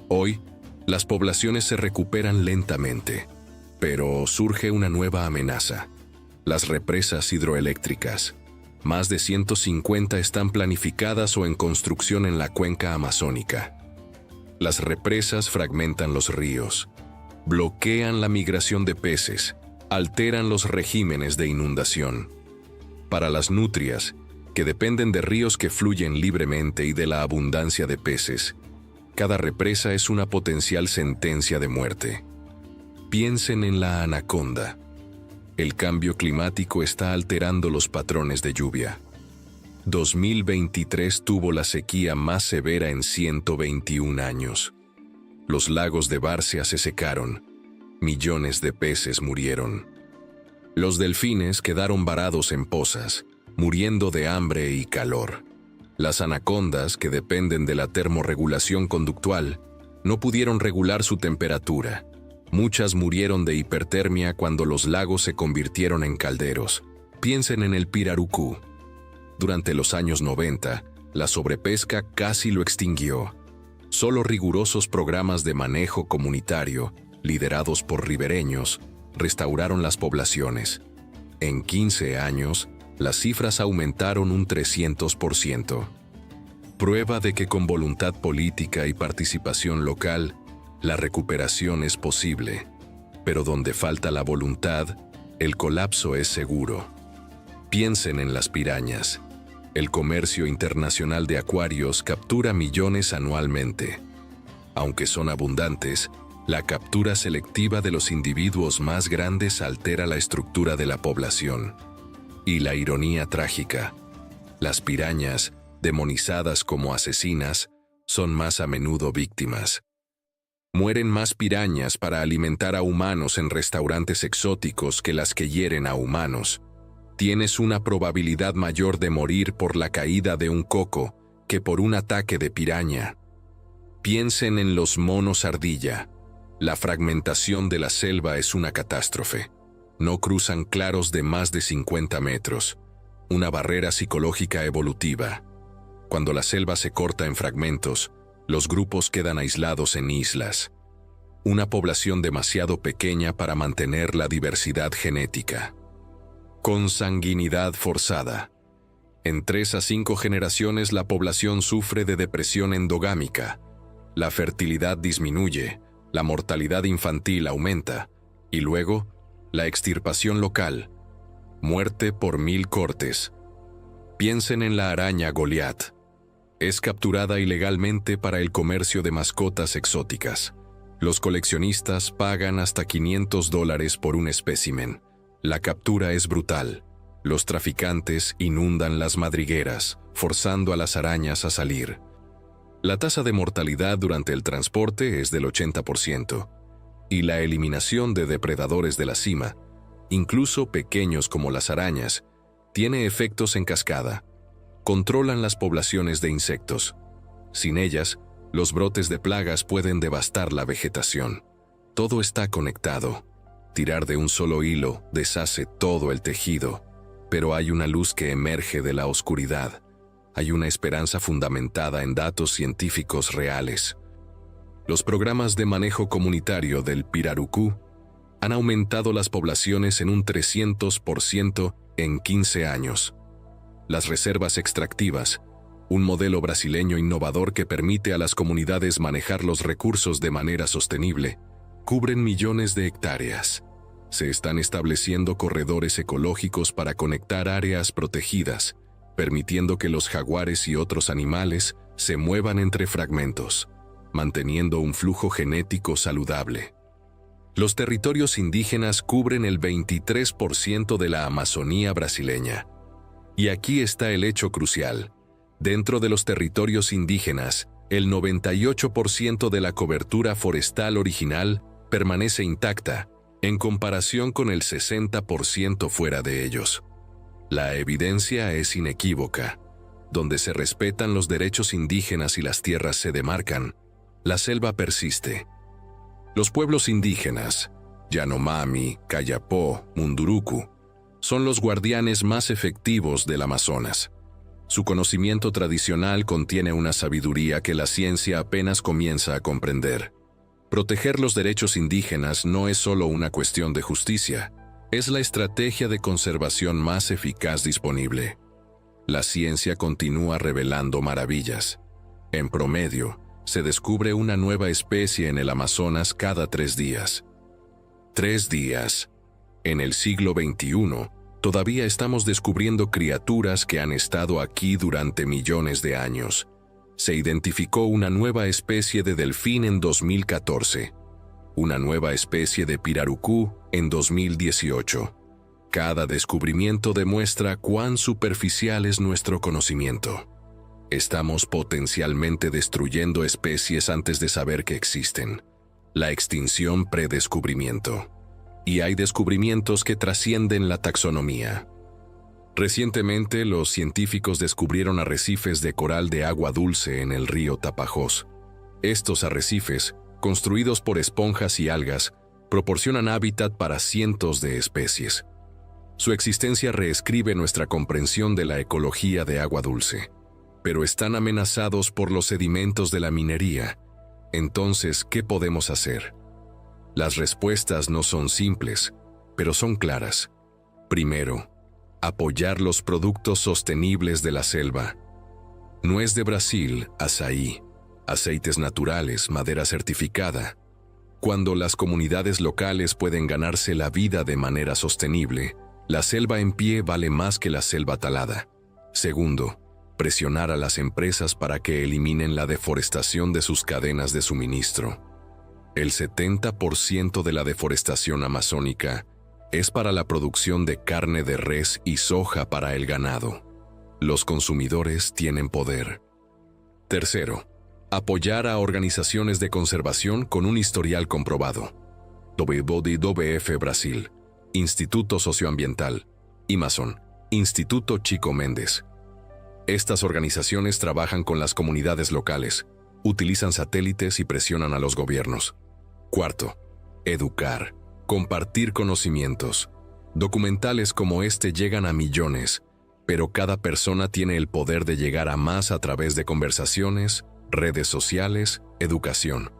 Hoy, las poblaciones se recuperan lentamente, pero surge una nueva amenaza: las represas hidroeléctricas. Más de 150 están planificadas o en construcción en la cuenca amazónica. Las represas fragmentan los ríos, bloquean la migración de peces, alteran los regímenes de inundación. Para las nutrias, que dependen de ríos que fluyen libremente y de la abundancia de peces, cada represa es una potencial sentencia de muerte. Piensen en la anaconda. El cambio climático está alterando los patrones de lluvia. 2023 tuvo la sequía más severa en 121 años. Los lagos de Bárcea se secaron. Millones de peces murieron. Los delfines quedaron varados en pozas, muriendo de hambre y calor. Las anacondas, que dependen de la termorregulación conductual, No pudieron regular su temperatura. Muchas murieron de hipertermia cuando los lagos se convirtieron en calderos. Piensen en el pirarucú. Durante los años 90, la sobrepesca casi lo extinguió. Solo rigurosos programas de manejo comunitario, liderados por ribereños, restauraron las poblaciones. En 15 años, las cifras aumentaron un 300%. Prueba de que con voluntad política y participación local, la recuperación es posible. Pero donde falta la voluntad, el colapso es seguro. Piensen en las pirañas. El comercio internacional de acuarios captura millones anualmente. Aunque son abundantes, la captura selectiva de los individuos más grandes altera la estructura de la población. Y la ironía trágica: las pirañas, demonizadas como asesinas, son más a menudo víctimas. Mueren más pirañas para alimentar a humanos en restaurantes exóticos que las que hieren a humanos. Tienes una probabilidad mayor de morir por la caída de un coco que por un ataque de piraña. Piensen en los monos ardilla. La fragmentación de la selva es una catástrofe. No cruzan claros de más de 50 metros. Una barrera psicológica evolutiva. Cuando la selva se corta en fragmentos, los grupos quedan aislados en islas. Una población demasiado pequeña para mantener la diversidad genética. Consanguinidad forzada. En 3 a 5 generaciones la población sufre de depresión endogámica. La fertilidad disminuye, la mortalidad infantil aumenta, y luego, la extirpación local. Muerte por 1000 cortes. Piensen en la araña Goliat. Es capturada ilegalmente para el comercio de mascotas exóticas. Los coleccionistas pagan hasta $500 por un espécimen. La captura es brutal. Los traficantes inundan las madrigueras, forzando a las arañas a salir. La tasa de mortalidad durante el transporte es del 80%, y la eliminación de depredadores de la cima, incluso pequeños como las arañas, tiene efectos en cascada. Controlan las poblaciones de insectos. Sin ellas, los brotes de plagas pueden devastar la vegetación. Todo está conectado. Tirar de un solo hilo deshace todo el tejido, pero hay una luz que emerge de la oscuridad. Hay una esperanza fundamentada en datos científicos reales. Los programas de manejo comunitario del pirarucú han aumentado las poblaciones en un 300% en 15 años. Las reservas extractivas, un modelo brasileño innovador que permite a las comunidades manejar los recursos de manera sostenible, cubren millones de hectáreas. Se están estableciendo corredores ecológicos para conectar áreas protegidas, permitiendo que los jaguares y otros animales se muevan entre fragmentos, manteniendo un flujo genético saludable. Los territorios indígenas cubren el 23% de la Amazonía brasileña. Y aquí está el hecho crucial. Dentro de los territorios indígenas, el 98% de la cobertura forestal original permanece intacta, en comparación con el 60% fuera de ellos. La evidencia es inequívoca. Donde se respetan los derechos indígenas y las tierras se demarcan, la selva persiste. Los pueblos indígenas, Yanomami, Kayapó, Munduruku, son los guardianes más efectivos del Amazonas. Su conocimiento tradicional contiene una sabiduría que la ciencia apenas comienza a comprender. Proteger los derechos indígenas no es solo una cuestión de justicia, es la estrategia de conservación más eficaz disponible. La ciencia continúa revelando maravillas. En promedio, se descubre una nueva especie en el Amazonas cada 3 días. 3 días. En el siglo XXI, todavía estamos descubriendo criaturas que han estado aquí durante millones de años. Se identificó una nueva especie de delfín en 2014, una nueva especie de pirarucú en 2018. Cada descubrimiento demuestra cuán superficial es nuestro conocimiento. Estamos potencialmente destruyendo especies antes de saber que existen. La extinción predescubrimiento. Y hay descubrimientos que trascienden la taxonomía. Recientemente, los científicos descubrieron arrecifes de coral de agua dulce en el río Tapajós. Estos arrecifes, construidos por esponjas y algas, proporcionan hábitat para cientos de especies. Su existencia reescribe nuestra comprensión de la ecología de agua dulce, pero están amenazados por los sedimentos de la minería. Entonces, ¿qué podemos hacer? Las respuestas no son simples, pero son claras. Primero, apoyar los productos sostenibles de la selva. Nuez de Brasil, azaí, aceites naturales, madera certificada. Cuando las comunidades locales pueden ganarse la vida de manera sostenible, la selva en pie vale más que la selva talada. Segundo, presionar a las empresas para que eliminen la deforestación de sus cadenas de suministro. El 70% de la deforestación amazónica es para la producción de carne de res y soja para el ganado. Los consumidores tienen poder. Tercero, apoyar a organizaciones de conservación con un historial comprobado. WWF Brasil, Instituto Socioambiental, Amazon, Instituto Chico Mendes. Estas organizaciones trabajan con las comunidades locales, utilizan satélites y presionan a los gobiernos. Cuarto, educar, compartir conocimientos. Documentales como este llegan a millones, pero cada persona tiene el poder de llegar a más a través de conversaciones, redes sociales, educación.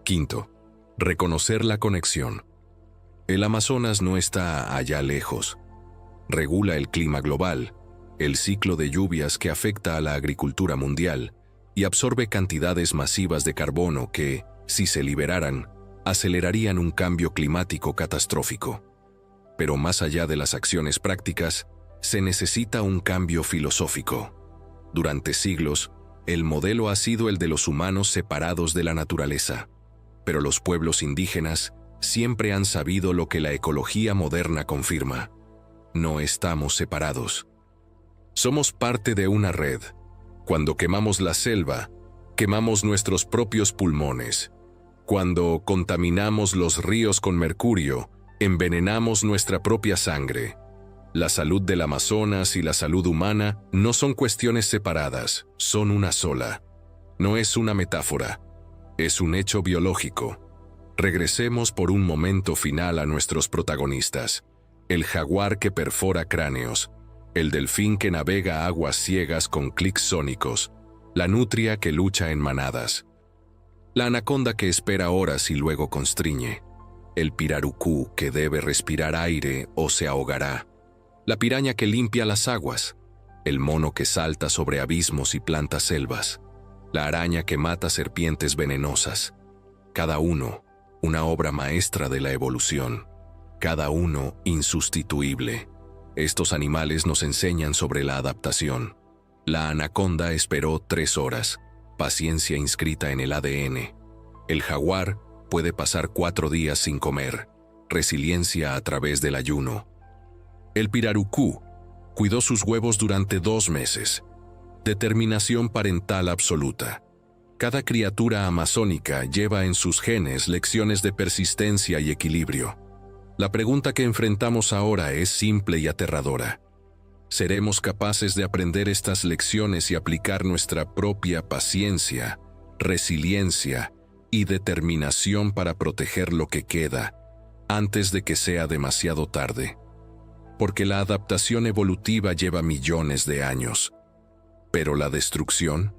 Quinto, reconocer la conexión. El Amazonas no está allá lejos. Regula el clima global, el ciclo de lluvias que afecta a la agricultura mundial y absorbe cantidades masivas de carbono que, si se liberaran, acelerarían un cambio climático catastrófico. Pero más allá de las acciones prácticas, se necesita un cambio filosófico. Durante siglos, el modelo ha sido el de los humanos separados de la naturaleza, pero los pueblos indígenas siempre han sabido lo que la ecología moderna confirma. No estamos separados. Somos parte de una red. Cuando quemamos la selva, quemamos nuestros propios pulmones. Cuando contaminamos los ríos con mercurio, envenenamos nuestra propia sangre. La salud del Amazonas y la salud humana no son cuestiones separadas, son una sola. No es una metáfora, es un hecho biológico. Regresemos por un momento final a nuestros protagonistas. El jaguar que perfora cráneos, el delfín que navega aguas ciegas con clics sónicos, la nutria que lucha en manadas, la anaconda que espera horas y luego constriñe, el pirarucú que debe respirar aire o se ahogará, la piraña que limpia las aguas, el mono que salta sobre abismos y planta selvas, la araña que mata serpientes venenosas. Cada uno, una obra maestra de la evolución. Cada uno insustituible. Estos animales nos enseñan sobre la adaptación. La anaconda esperó 3 horas, paciencia inscrita en el ADN. El jaguar puede pasar 4 días sin comer, resiliencia a través del ayuno. El pirarucú cuidó sus huevos durante 2 meses, determinación parental absoluta. Cada criatura amazónica lleva en sus genes lecciones de persistencia y equilibrio. La pregunta que enfrentamos ahora es simple y aterradora. ¿Seremos capaces de aprender estas lecciones y aplicar nuestra propia paciencia, resiliencia y determinación para proteger lo que queda antes de que sea demasiado tarde? Porque la adaptación evolutiva lleva millones de años, pero la destrucción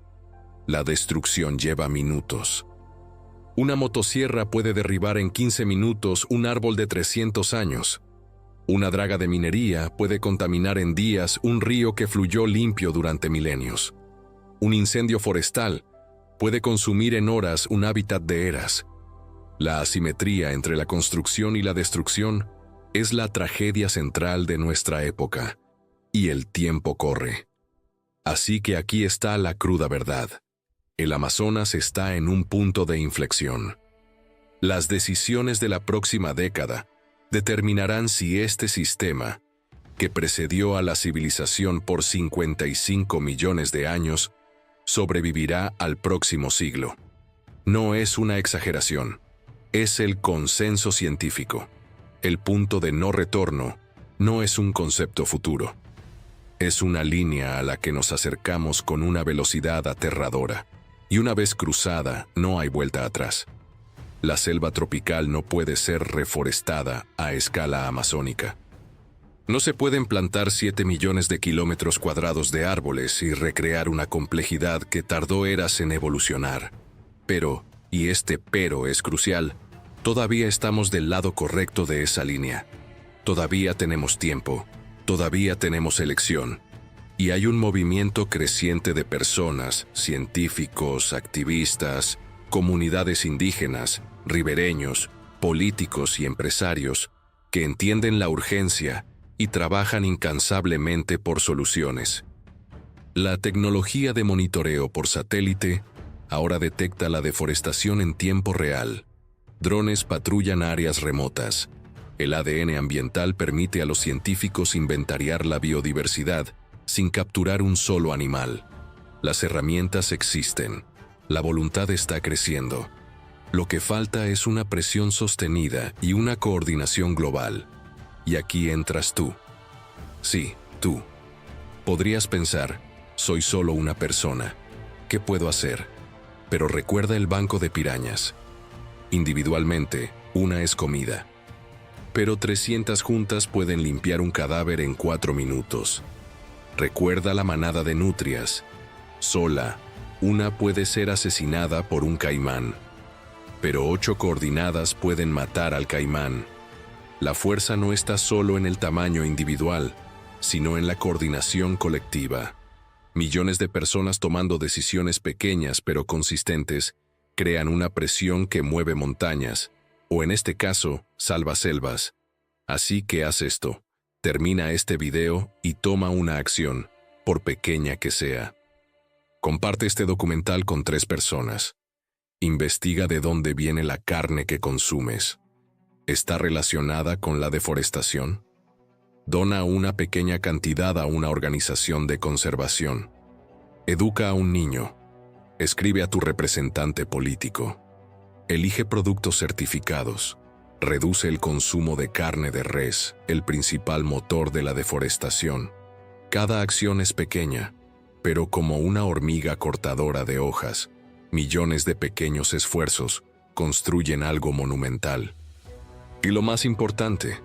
lleva minutos. Una motosierra puede derribar en 15 minutos un árbol de 300 años. Una draga de minería puede contaminar en días un río que fluyó limpio durante milenios. Un incendio forestal puede consumir en horas un hábitat de eras. La asimetría entre la construcción y la destrucción es la tragedia central de nuestra época, y el tiempo corre. Así que aquí está la cruda verdad. El Amazonas está en un punto de inflexión. Las decisiones de la próxima década determinarán si este sistema, que precedió a la civilización por 55 millones de años, sobrevivirá al próximo siglo. No es una exageración, es el consenso científico. El punto de no retorno no es un concepto futuro. Es una línea a la que nos acercamos con una velocidad aterradora. y una vez cruzada no hay vuelta atrás. La selva tropical no puede ser reforestada a escala amazónica. No se pueden plantar 7 millones de kilómetros cuadrados de árboles y recrear una complejidad que tardó eras en evolucionar. Pero, y este pero es crucial, todavía estamos del lado correcto de esa línea. Todavía tenemos tiempo, todavía tenemos elección. Y hay un movimiento creciente de personas, científicos, activistas, comunidades indígenas, ribereños, políticos y empresarios que entienden la urgencia y trabajan incansablemente por soluciones. La tecnología de monitoreo por satélite ahora detecta la deforestación en tiempo real. Drones patrullan áreas remotas. El ADN ambiental permite a los científicos inventariar la biodiversidad sin capturar un solo animal. Las herramientas existen. La voluntad está creciendo. Lo que falta es una presión sostenida y una coordinación global. Y aquí entras tú. Sí, tú. Podrías pensar, soy solo una persona. ¿Qué puedo hacer? Pero recuerda el banco de pirañas. Individualmente, una es comida. Pero 300 juntas pueden limpiar un cadáver en 4 minutos. Recuerda la manada de nutrias. Sola, una puede ser asesinada por un caimán. Pero 8 coordinadas pueden matar al caimán. La fuerza no está solo en el tamaño individual, sino en la coordinación colectiva. Millones de personas tomando decisiones pequeñas pero consistentes crean una presión que mueve montañas, o en este caso, salva selvas. Así que haz esto. Termina este video y toma una acción, por pequeña que sea. Comparte este documental con 3 personas. Investiga de dónde viene la carne que consumes. ¿Está relacionada con la deforestación? Dona una pequeña cantidad a una organización de conservación. Educa a un niño. Escribe a tu representante político. Elige productos certificados. Reduce el consumo de carne de res, el principal motor de la deforestación. Cada acción es pequeña, pero como una hormiga cortadora de hojas, millones de pequeños esfuerzos construyen algo monumental. Y lo más importante,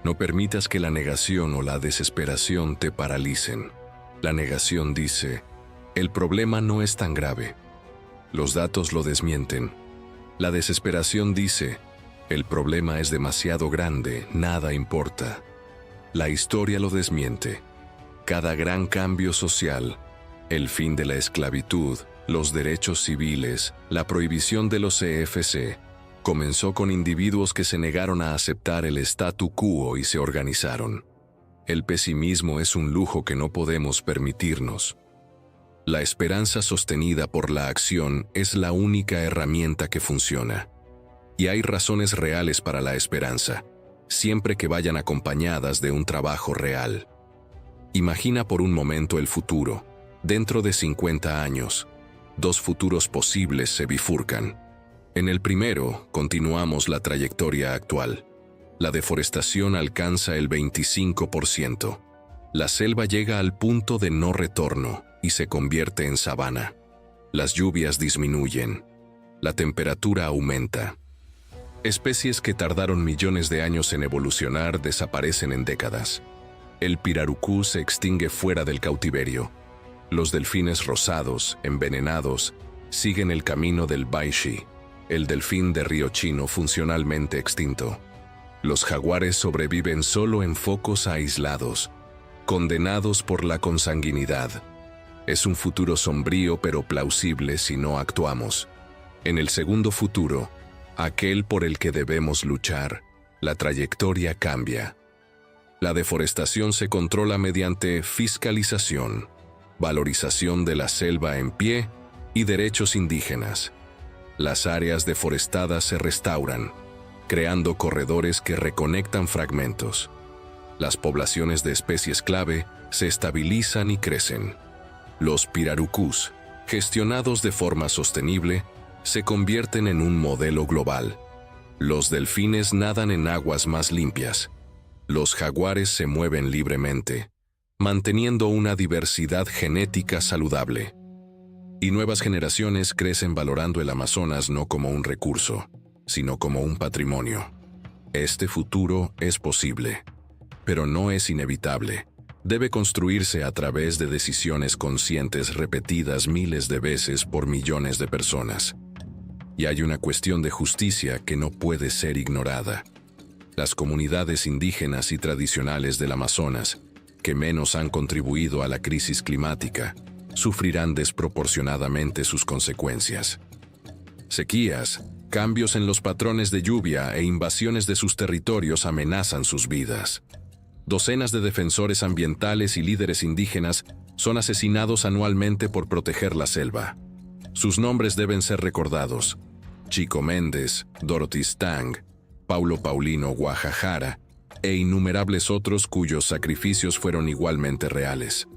no permitas que la negación o la desesperación te paralicen. La negación dice, el problema no es tan grave. Los datos lo desmienten. La desesperación dice, el problema es demasiado grande, nada importa. La historia lo desmiente. Cada gran cambio social, el fin de la esclavitud, los derechos civiles, la prohibición de los CFC, comenzó con individuos que se negaron a aceptar el statu quo y se organizaron. El pesimismo es un lujo que no podemos permitirnos. La esperanza sostenida por la acción es la única herramienta que funciona. Y hay razones reales para la esperanza, siempre que vayan acompañadas de un trabajo real. Imagina por un momento el futuro. Dentro de 50 años, 2 futuros posibles se bifurcan. En el primero, continuamos la trayectoria actual. La deforestación alcanza el 25%. La selva llega al punto de no retorno y se convierte en sabana. Las lluvias disminuyen. La temperatura aumenta. Especies que tardaron millones de años en evolucionar desaparecen en décadas. El pirarucú se extingue fuera del cautiverio. Los delfines rosados, envenenados, siguen el camino del Baishi, el delfín de río chino funcionalmente extinto. Los jaguares sobreviven solo en focos aislados, condenados por la consanguinidad. Es un futuro sombrío pero plausible si no actuamos. En el segundo futuro, aquel por el que debemos luchar, la trayectoria cambia. La deforestación se controla mediante fiscalización, valorización de la selva en pie y derechos indígenas. Las áreas deforestadas se restauran, creando corredores que reconectan fragmentos. Las poblaciones de especies clave se estabilizan y crecen. Los pirarucús, gestionados de forma sostenible, se convierten en un modelo global. Los delfines nadan en aguas más limpias. Los jaguares se mueven libremente, manteniendo una diversidad genética saludable. Y nuevas generaciones crecen valorando el Amazonas no como un recurso, sino como un patrimonio. Este futuro es posible, pero no es inevitable. Debe construirse a través de decisiones conscientes repetidas miles de veces por millones de personas. Y hay una cuestión de justicia que no puede ser ignorada. Las comunidades indígenas y tradicionales del Amazonas, que menos han contribuido a la crisis climática, sufrirán desproporcionadamente sus consecuencias. Sequías, cambios en los patrones de lluvia e invasiones de sus territorios amenazan sus vidas. Docenas de defensores ambientales y líderes indígenas son asesinados anualmente por proteger la selva. Sus nombres deben ser recordados: Chico Méndez, Dorothy Stang, Paulo Paulino Guajajara e innumerables otros cuyos sacrificios fueron igualmente reales.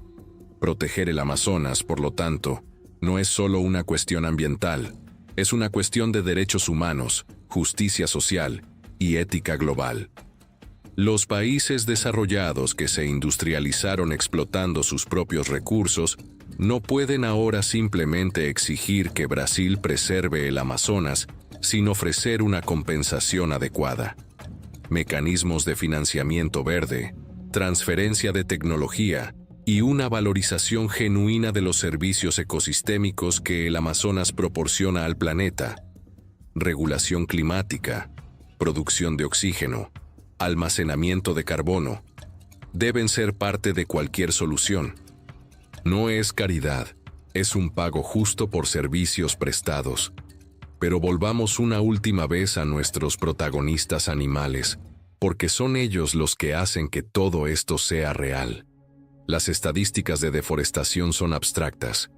Proteger el Amazonas, por lo tanto, no es solo una cuestión ambiental, es una cuestión de derechos humanos, justicia social y ética global. Los países desarrollados que se industrializaron explotando sus propios recursos no pueden ahora simplemente exigir que Brasil preserve el Amazonas sin ofrecer una compensación adecuada. Mecanismos de financiamiento verde, transferencia de tecnología y una valorización genuina de los servicios ecosistémicos que el Amazonas proporciona al planeta, regulación climática, producción de oxígeno, almacenamiento de carbono, deben ser parte de cualquier solución. No es caridad, es un pago justo por servicios prestados. Pero volvamos una última vez a nuestros protagonistas animales, porque son ellos los que hacen que todo esto sea real. Las estadísticas de deforestación son abstractas.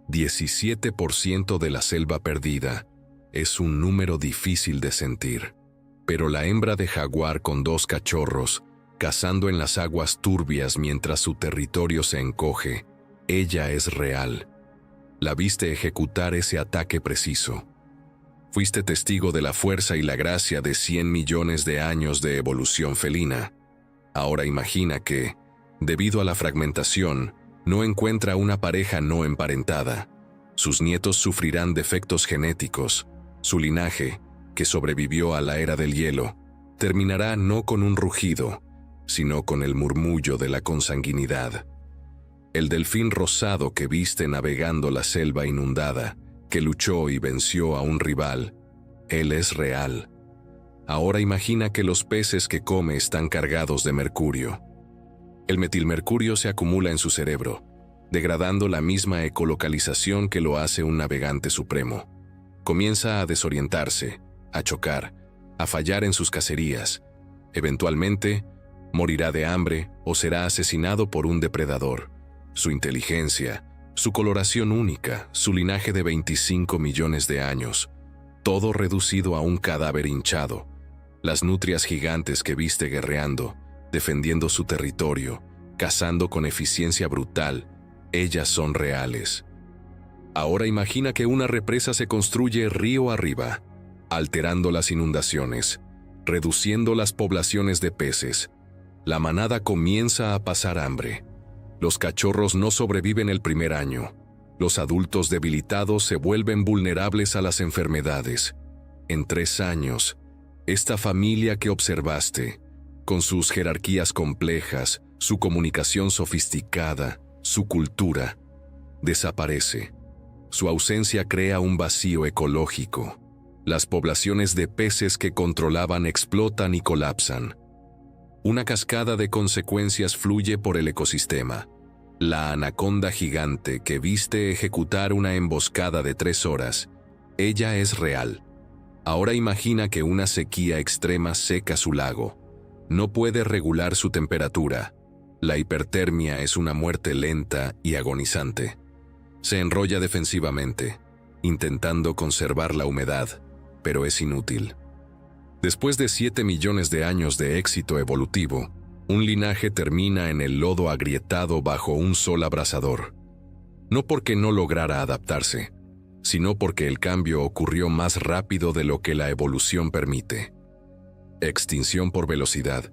17% de la selva perdida es un número difícil de sentir. Pero la hembra de jaguar con 2 cachorros, cazando en las aguas turbias mientras su territorio se encoge, ella es real. La viste ejecutar ese ataque preciso. Fuiste testigo de la fuerza y la gracia de 100 millones de años de evolución felina. Ahora imagina que, debido a la fragmentación, no encuentra una pareja no emparentada. Sus nietos sufrirán defectos genéticos. Su linaje, que sobrevivió a la era del hielo, terminará no con un rugido, sino con el murmullo de la consanguinidad. El delfín rosado que viste navegando la selva inundada, que luchó y venció a un rival, él es real. Ahora imagina que los peces que come están cargados de mercurio. El metilmercurio se acumula en su cerebro, degradando la misma ecolocalización que lo hace un navegante supremo. Comienza a desorientarse, a chocar, a fallar en sus cacerías. Eventualmente, morirá de hambre o será asesinado por un depredador. Su inteligencia, su coloración única, su linaje de 25 millones de años, todo reducido a un cadáver hinchado. Las nutrias gigantes que viste guerreando, defendiendo su territorio, cazando con eficiencia brutal, ellas son reales. Ahora imagina que una represa se construye río arriba, alterando las inundaciones, reduciendo las poblaciones de peces. La manada comienza a pasar hambre. Los cachorros no sobreviven el primer año. Los adultos debilitados se vuelven vulnerables a las enfermedades. En 3 años, esta familia que observaste, con sus jerarquías complejas, su comunicación sofisticada, su cultura, desaparece. Su ausencia crea un vacío ecológico. Las poblaciones de peces que controlaban explotan y colapsan. Una cascada de consecuencias fluye por el ecosistema. La anaconda gigante que viste ejecutar una emboscada de 3 horas, ella es real. Ahora imagina que una sequía extrema seca su lago. No puede regular su temperatura. La hipertermia es una muerte lenta y agonizante. Se enrolla defensivamente, intentando conservar la humedad, pero es inútil. Después de 7 millones de años de éxito evolutivo, un linaje termina en el lodo agrietado bajo un sol abrasador. No porque no lograra adaptarse, sino porque el cambio ocurrió más rápido de lo que la evolución permite. Extinción por velocidad.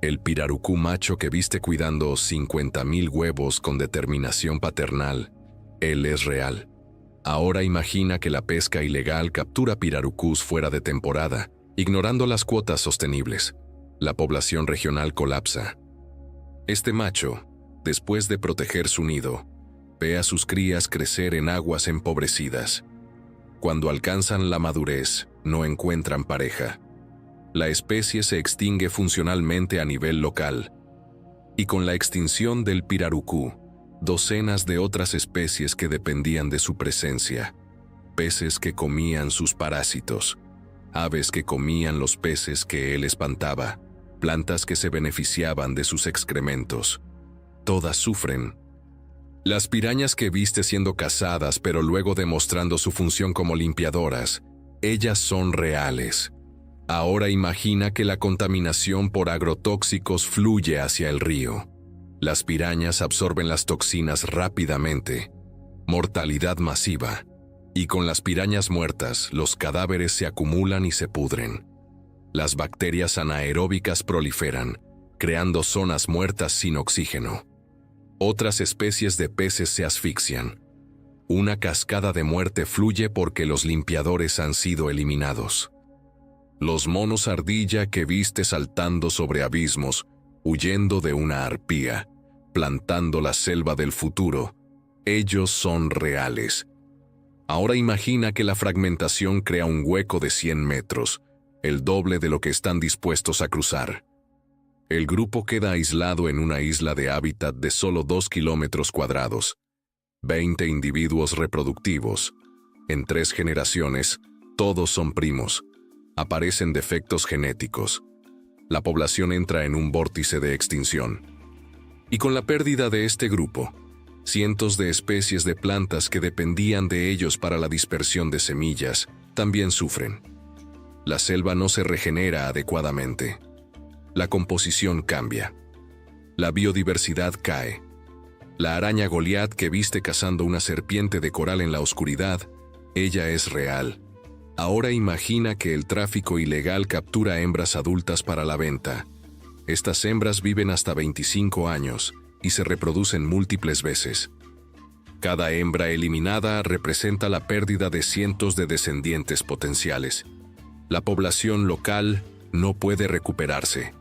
El pirarucú macho que viste cuidando 50.000 huevos con determinación paternal, él es real. Ahora imagina que la pesca ilegal captura pirarucús fuera de temporada, ignorando las cuotas sostenibles. La población regional colapsa. Este macho, después de proteger su nido, ve a sus crías crecer en aguas empobrecidas. Cuando alcanzan la madurez, no encuentran pareja. La especie se extingue funcionalmente a nivel local. Y con la extinción del pirarucú, docenas de otras especies que dependían de su presencia. Peces que comían sus parásitos, aves que comían los peces que él espantaba, plantas que se beneficiaban de sus excrementos. Todas sufren. Las pirañas que viste siendo cazadas pero luego demostrando su función como limpiadoras, ellas son reales. Ahora imagina que la contaminación por agrotóxicos fluye hacia el río. Las pirañas absorben las toxinas rápidamente. Mortalidad masiva. Y con las pirañas muertas, los cadáveres se acumulan y se pudren. Las bacterias anaeróbicas proliferan, creando zonas muertas sin oxígeno. Otras especies de peces se asfixian. Una cascada de muerte fluye porque los limpiadores han sido eliminados. Los monos ardilla que viste saltando sobre abismos, huyendo de una arpía, plantando la selva del futuro, ellos son reales. Ahora imagina que la fragmentación crea un hueco de 100 metros, el doble de lo que están dispuestos a cruzar. El grupo queda aislado en una isla de hábitat de solo 2 kilómetros cuadrados. 20 individuos reproductivos. En 3 generaciones, todos son primos. Aparecen defectos genéticos. La población entra en un vórtice de extinción. Y con la pérdida de este grupo, cientos de especies de plantas que dependían de ellos para la dispersión de semillas también sufren. La selva no se regenera adecuadamente. La composición cambia. La biodiversidad cae. La araña Goliat que viste cazando una serpiente de coral en la oscuridad, ella es real. Ahora imagina que el tráfico ilegal captura hembras adultas para la venta. Estas hembras viven hasta 25 años y se reproducen múltiples veces. Cada hembra eliminada representa la pérdida de cientos de descendientes potenciales. La población local no puede recuperarse.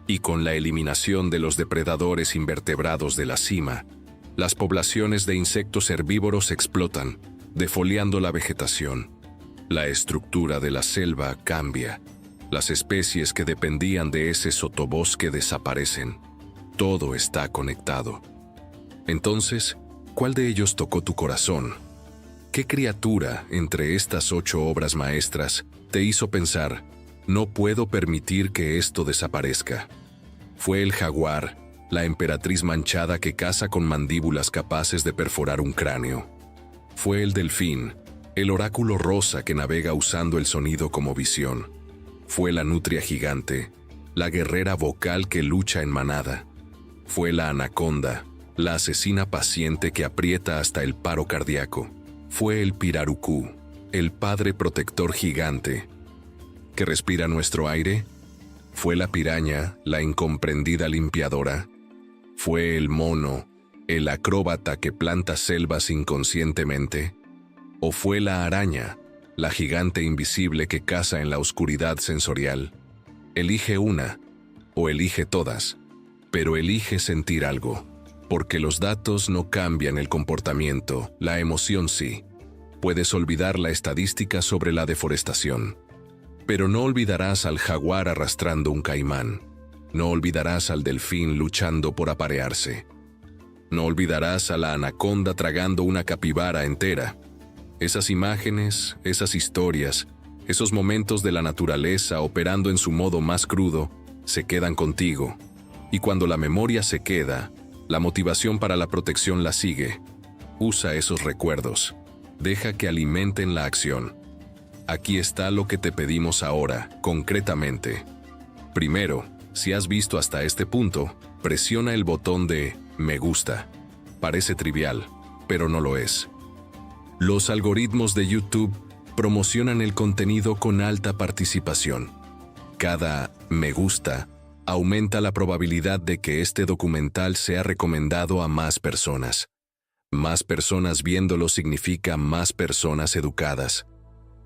Y con la eliminación de los depredadores invertebrados de la cima, las poblaciones de insectos herbívoros explotan, defoliando la vegetación. La estructura de la selva cambia. Las especies que dependían de ese sotobosque desaparecen. Todo está conectado. Entonces, ¿cuál de ellos tocó tu corazón? ¿Qué criatura entre estas 8 obras maestras te hizo pensar, no puedo permitir que esto desaparezca? ¿Fue el jaguar, la emperatriz manchada que caza con mandíbulas capaces de perforar un cráneo? ¿Fue el delfín, el oráculo rosa que navega usando el sonido como visión? ¿Fue la nutria gigante, la guerrera vocal que lucha en manada? ¿Fue la anaconda, la asesina paciente que aprieta hasta el paro cardíaco? ¿Fue el pirarucú, el padre protector gigante que respira nuestro aire? ¿Fue la piraña, la incomprendida limpiadora? ¿Fue el mono, el acróbata que planta selvas inconscientemente? ¿O fue la araña, la gigante invisible que caza en la oscuridad sensorial? Elige una, o elige todas, pero elige sentir algo, porque los datos no cambian el comportamiento, la emoción sí. Puedes olvidar la estadística sobre la deforestación, pero no olvidarás al jaguar arrastrando un caimán. No olvidarás al delfín luchando por aparearse. No olvidarás a la anaconda tragando una capibara entera. Esas imágenes, esas historias, esos momentos de la naturaleza operando en su modo más crudo, se quedan contigo. Y cuando la memoria se queda, la motivación para la protección la sigue. Usa esos recuerdos. Deja que alimenten la acción. Aquí está lo que te pedimos ahora, concretamente. Primero, si has visto hasta este punto, presiona el botón de me gusta. Parece trivial, pero no lo es. Los algoritmos de YouTube promocionan el contenido con alta participación. Cada me gusta aumenta la probabilidad de que este documental sea recomendado a más personas. Más personas viéndolo significa más personas educadas.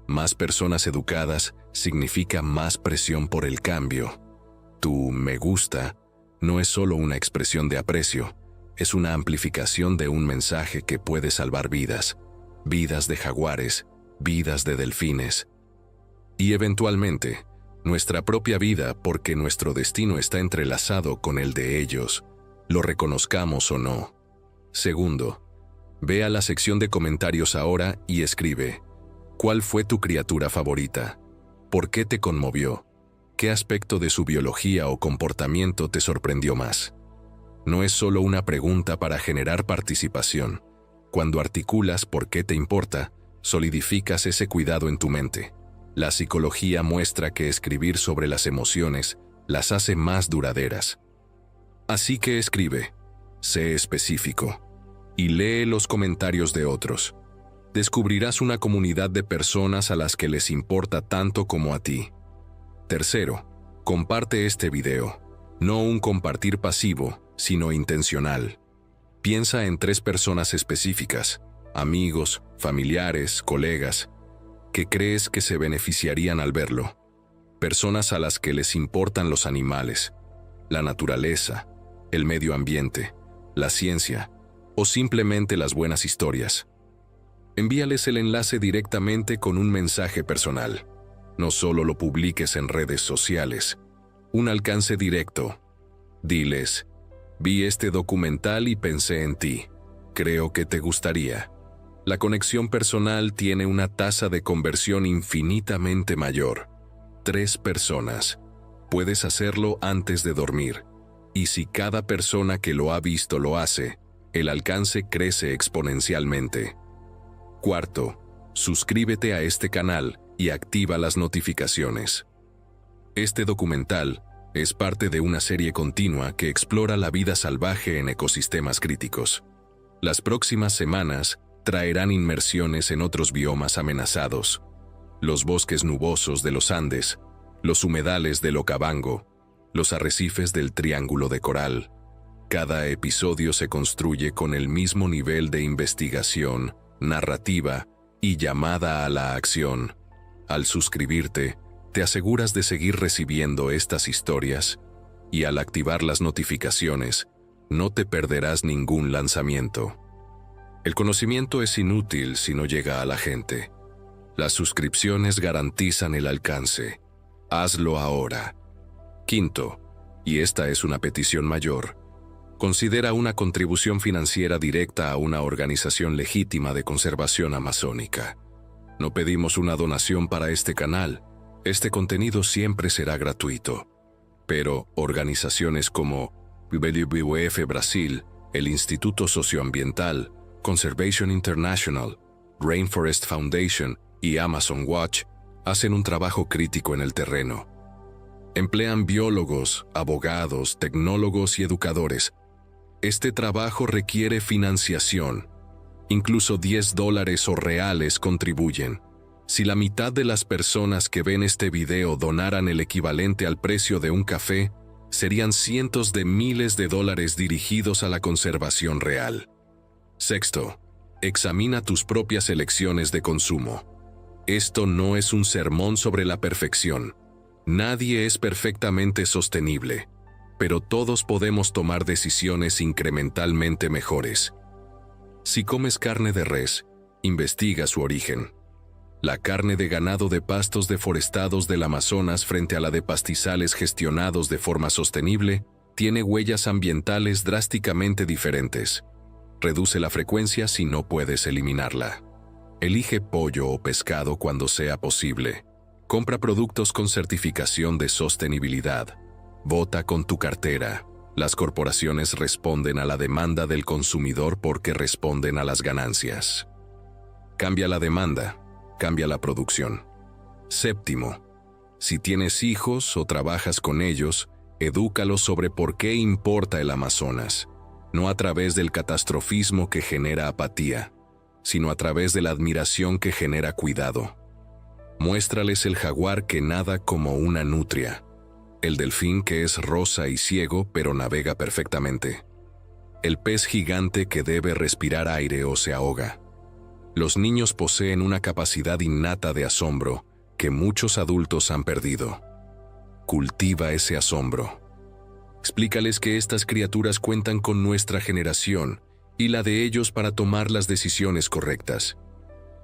Más personas educadas significa más presión por el cambio. Tu me gusta no es solo una expresión de aprecio, es una amplificación de un mensaje que puede salvar vidas, vidas de jaguares, vidas de delfines. Y eventualmente, nuestra propia vida, porque nuestro destino está entrelazado con el de ellos, lo reconozcamos o no. Segundo, ve a la sección de comentarios ahora y escribe: ¿cuál fue tu criatura favorita? ¿Por qué te conmovió? ¿Qué aspecto de su biología o comportamiento te sorprendió más? No es solo una pregunta para generar participación. Cuando articulas por qué te importa, solidificas ese cuidado en tu mente. La psicología muestra que escribir sobre las emociones las hace más duraderas. Así que escribe, sé específico, y lee los comentarios de otros. Descubrirás una comunidad de personas a las que les importa tanto como a ti. Tercero, comparte este video. No un compartir pasivo, sino intencional. Piensa en 3 personas específicas, amigos, familiares, colegas, que crees que se beneficiarían al verlo. Personas a las que les importan los animales, la naturaleza, el medio ambiente, la ciencia o simplemente las buenas historias. Envíales el enlace directamente con un mensaje personal. No solo lo publiques en redes sociales. Un alcance directo. Diles: vi este documental y pensé en ti. Creo que te gustaría. La conexión personal tiene una tasa de conversión infinitamente mayor. 3 personas. Puedes hacerlo antes de dormir. Y si cada persona que lo ha visto lo hace, el alcance crece exponencialmente. Cuarto, suscríbete a este canal y activa las notificaciones. Este documental es parte de una serie continua que explora la vida salvaje en ecosistemas críticos. Las próximas semanas traerán inmersiones en otros biomas amenazados: los bosques nubosos de los Andes, los humedales del Okavango, los arrecifes del Triángulo de Coral. Cada episodio se construye con el mismo nivel de investigación, narrativa y llamada a la acción. Al suscribirte, te aseguras de seguir recibiendo estas historias, y al activar las notificaciones, no te perderás ningún lanzamiento. El conocimiento es inútil si no llega a la gente. Las suscripciones garantizan el alcance. Hazlo ahora. Quinto, y esta es una petición mayor, considera una contribución financiera directa a una organización legítima de conservación amazónica. No pedimos una donación para este canal. Este contenido siempre será gratuito. Pero organizaciones como WWF Brasil, el Instituto Socioambiental, Conservation International, Rainforest Foundation y Amazon Watch hacen un trabajo crítico en el terreno. Emplean biólogos, abogados, tecnólogos y educadores. Este trabajo requiere financiación. Incluso $10 o reales contribuyen. Si la mitad de las personas que ven este video donaran el equivalente al precio de un café, serían cientos de miles de dólares dirigidos a la conservación real. Sexto, examina tus propias elecciones de consumo. Esto no es un sermón sobre la perfección. Nadie es perfectamente sostenible, pero todos podemos tomar decisiones incrementalmente mejores. Si comes carne de res, investiga su origen. La carne de ganado de pastos deforestados del Amazonas frente a la de pastizales gestionados de forma sostenible tiene huellas ambientales drásticamente diferentes. Reduce la frecuencia si no puedes eliminarla. Elige pollo o pescado cuando sea posible. Compra productos con certificación de sostenibilidad. Vota con tu cartera. Las corporaciones responden a la demanda del consumidor porque responden a las ganancias. Cambia la demanda, cambia la producción. Séptimo, si tienes hijos o trabajas con ellos, edúcalos sobre por qué importa el Amazonas, no a través del catastrofismo que genera apatía, sino a través de la admiración que genera cuidado. Muéstrales el jaguar que nada como una nutria, el delfín que es rosa y ciego pero navega perfectamente. el pez gigante que debe respirar aire o se ahoga. Los niños poseen una capacidad innata de asombro que muchos adultos han perdido. Cultiva ese asombro. Explícales que estas criaturas cuentan con nuestra generación y la de ellos para tomar las decisiones correctas.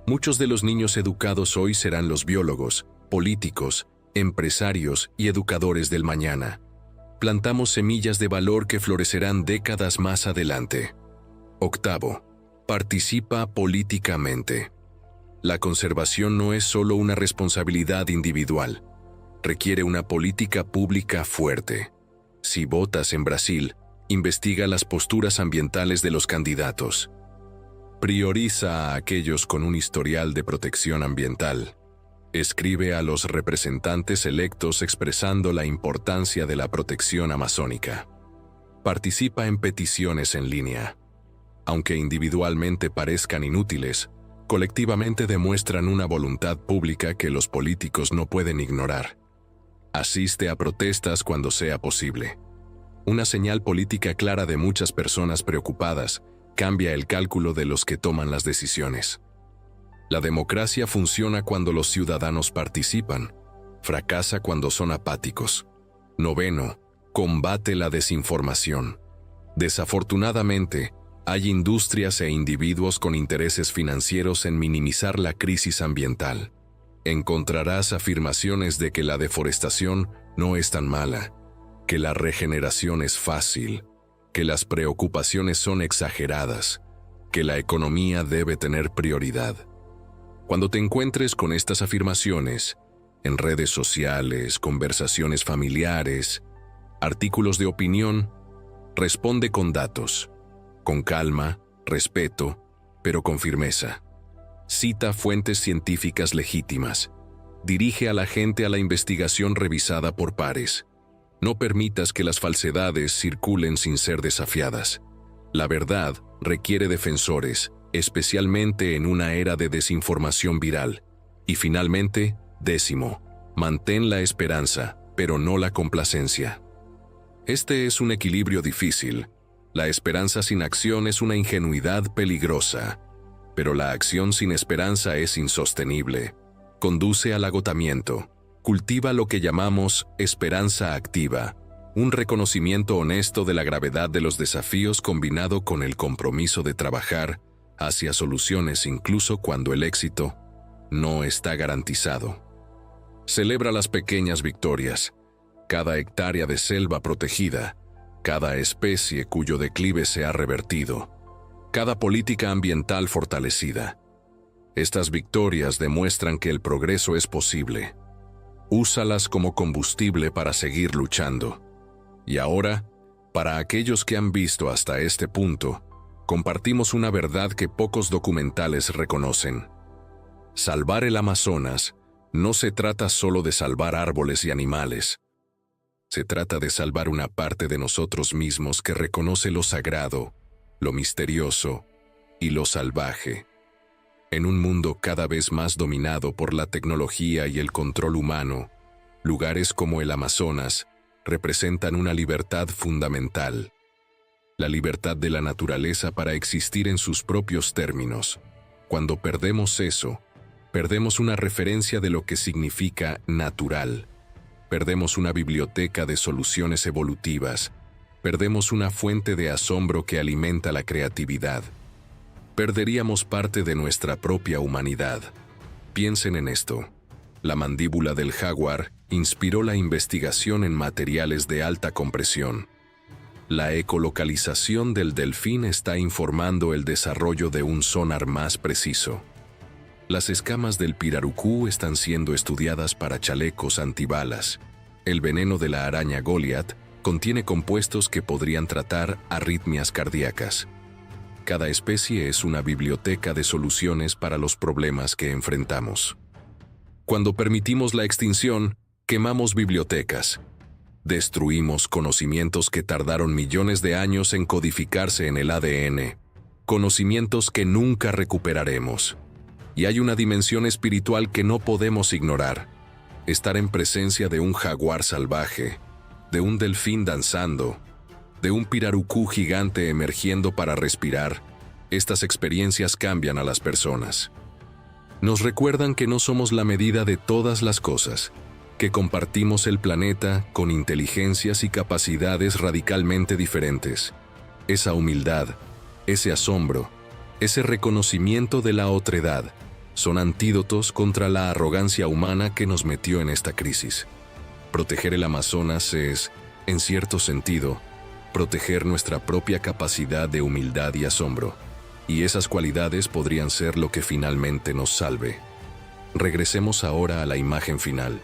Muchos de los niños educados hoy serán los biólogos, políticos, empresarios y educadores del mañana. Plantamos semillas de valor que florecerán décadas más adelante. Octavo, participa políticamente. La conservación no es solo una responsabilidad individual. Requiere una política pública fuerte. Si votas en Brasil, investiga las posturas ambientales de los candidatos. Prioriza a aquellos con un historial de protección ambiental. Escribe a los representantes electos expresando la importancia de la protección amazónica. Participa en peticiones en línea. Aunque individualmente parezcan inútiles, colectivamente demuestran una voluntad pública que los políticos no pueden ignorar. Asiste a protestas cuando sea posible. Una señal política clara de muchas personas preocupadas cambia el cálculo de los que toman las decisiones. La democracia funciona cuando los ciudadanos participan, fracasa cuando son apáticos. Noveno, combate la desinformación. Desafortunadamente, hay industrias e individuos con intereses financieros en minimizar la crisis ambiental. Encontrarás afirmaciones de que la deforestación no es tan mala, que la regeneración es fácil, que las preocupaciones son exageradas, que la economía debe tener prioridad. Cuando te encuentres con estas afirmaciones, en redes sociales, conversaciones familiares, artículos de opinión, responde con datos, con calma, respeto, pero con firmeza. Cita fuentes científicas legítimas. Dirige a la gente a la investigación revisada por pares. No permitas que las falsedades circulen sin ser desafiadas. La verdad requiere defensores, especialmente en una era de desinformación viral. Y finalmente, décimo, mantén la esperanza, pero no la complacencia. Este es un equilibrio difícil. La esperanza sin acción es una ingenuidad peligrosa, pero la acción sin esperanza es insostenible. Conduce al agotamiento. Cultiva lo que llamamos esperanza activa, un reconocimiento honesto de la gravedad de los desafíos combinado con el compromiso de trabajar hacia soluciones incluso cuando el éxito no está garantizado. Celebra las pequeñas victorias, cada hectárea de selva protegida, cada especie cuyo declive se ha revertido, cada política ambiental fortalecida. Estas victorias demuestran que el progreso es posible. Úsalas como combustible para seguir luchando. Y ahora, para aquellos que han visto hasta este punto, compartimos una verdad que pocos documentales reconocen. Salvar el Amazonas no se trata solo de salvar árboles y animales. Se trata de salvar una parte de nosotros mismos que reconoce lo sagrado, lo misterioso y lo salvaje. En un mundo cada vez más dominado por la tecnología y el control humano, lugares como el Amazonas representan una libertad fundamental. La libertad de la naturaleza para existir en sus propios términos. Cuando perdemos eso, perdemos una referencia de lo que significa natural. Perdemos una biblioteca de soluciones evolutivas. Perdemos una fuente de asombro que alimenta la creatividad. Perderíamos parte de nuestra propia humanidad. Piensen en esto. La mandíbula del jaguar inspiró la investigación en materiales de alta compresión. La ecolocalización del delfín está informando el desarrollo de un sonar más preciso. Las escamas del pirarucú están siendo estudiadas para chalecos antibalas. El veneno de la araña Goliath contiene compuestos que podrían tratar arritmias cardíacas. Cada especie es una biblioteca de soluciones para los problemas que enfrentamos. Cuando permitimos la extinción, quemamos bibliotecas. Destruimos conocimientos que tardaron millones de años en codificarse en el ADN. Conocimientos que nunca recuperaremos. Y hay una dimensión espiritual que no podemos ignorar. Estar en presencia de un jaguar salvaje, de un delfín danzando, de un pirarucú gigante emergiendo para respirar, estas experiencias cambian a las personas. Nos recuerdan que no somos la medida de todas las cosas, que compartimos el planeta con inteligencias y capacidades radicalmente diferentes. Esa humildad, ese asombro, ese reconocimiento de la otredad, son antídotos contra la arrogancia humana que nos metió en esta crisis. Proteger el Amazonas es, en cierto sentido, proteger nuestra propia capacidad de humildad y asombro, y esas cualidades podrían ser lo que finalmente nos salve. Regresemos ahora a la imagen final.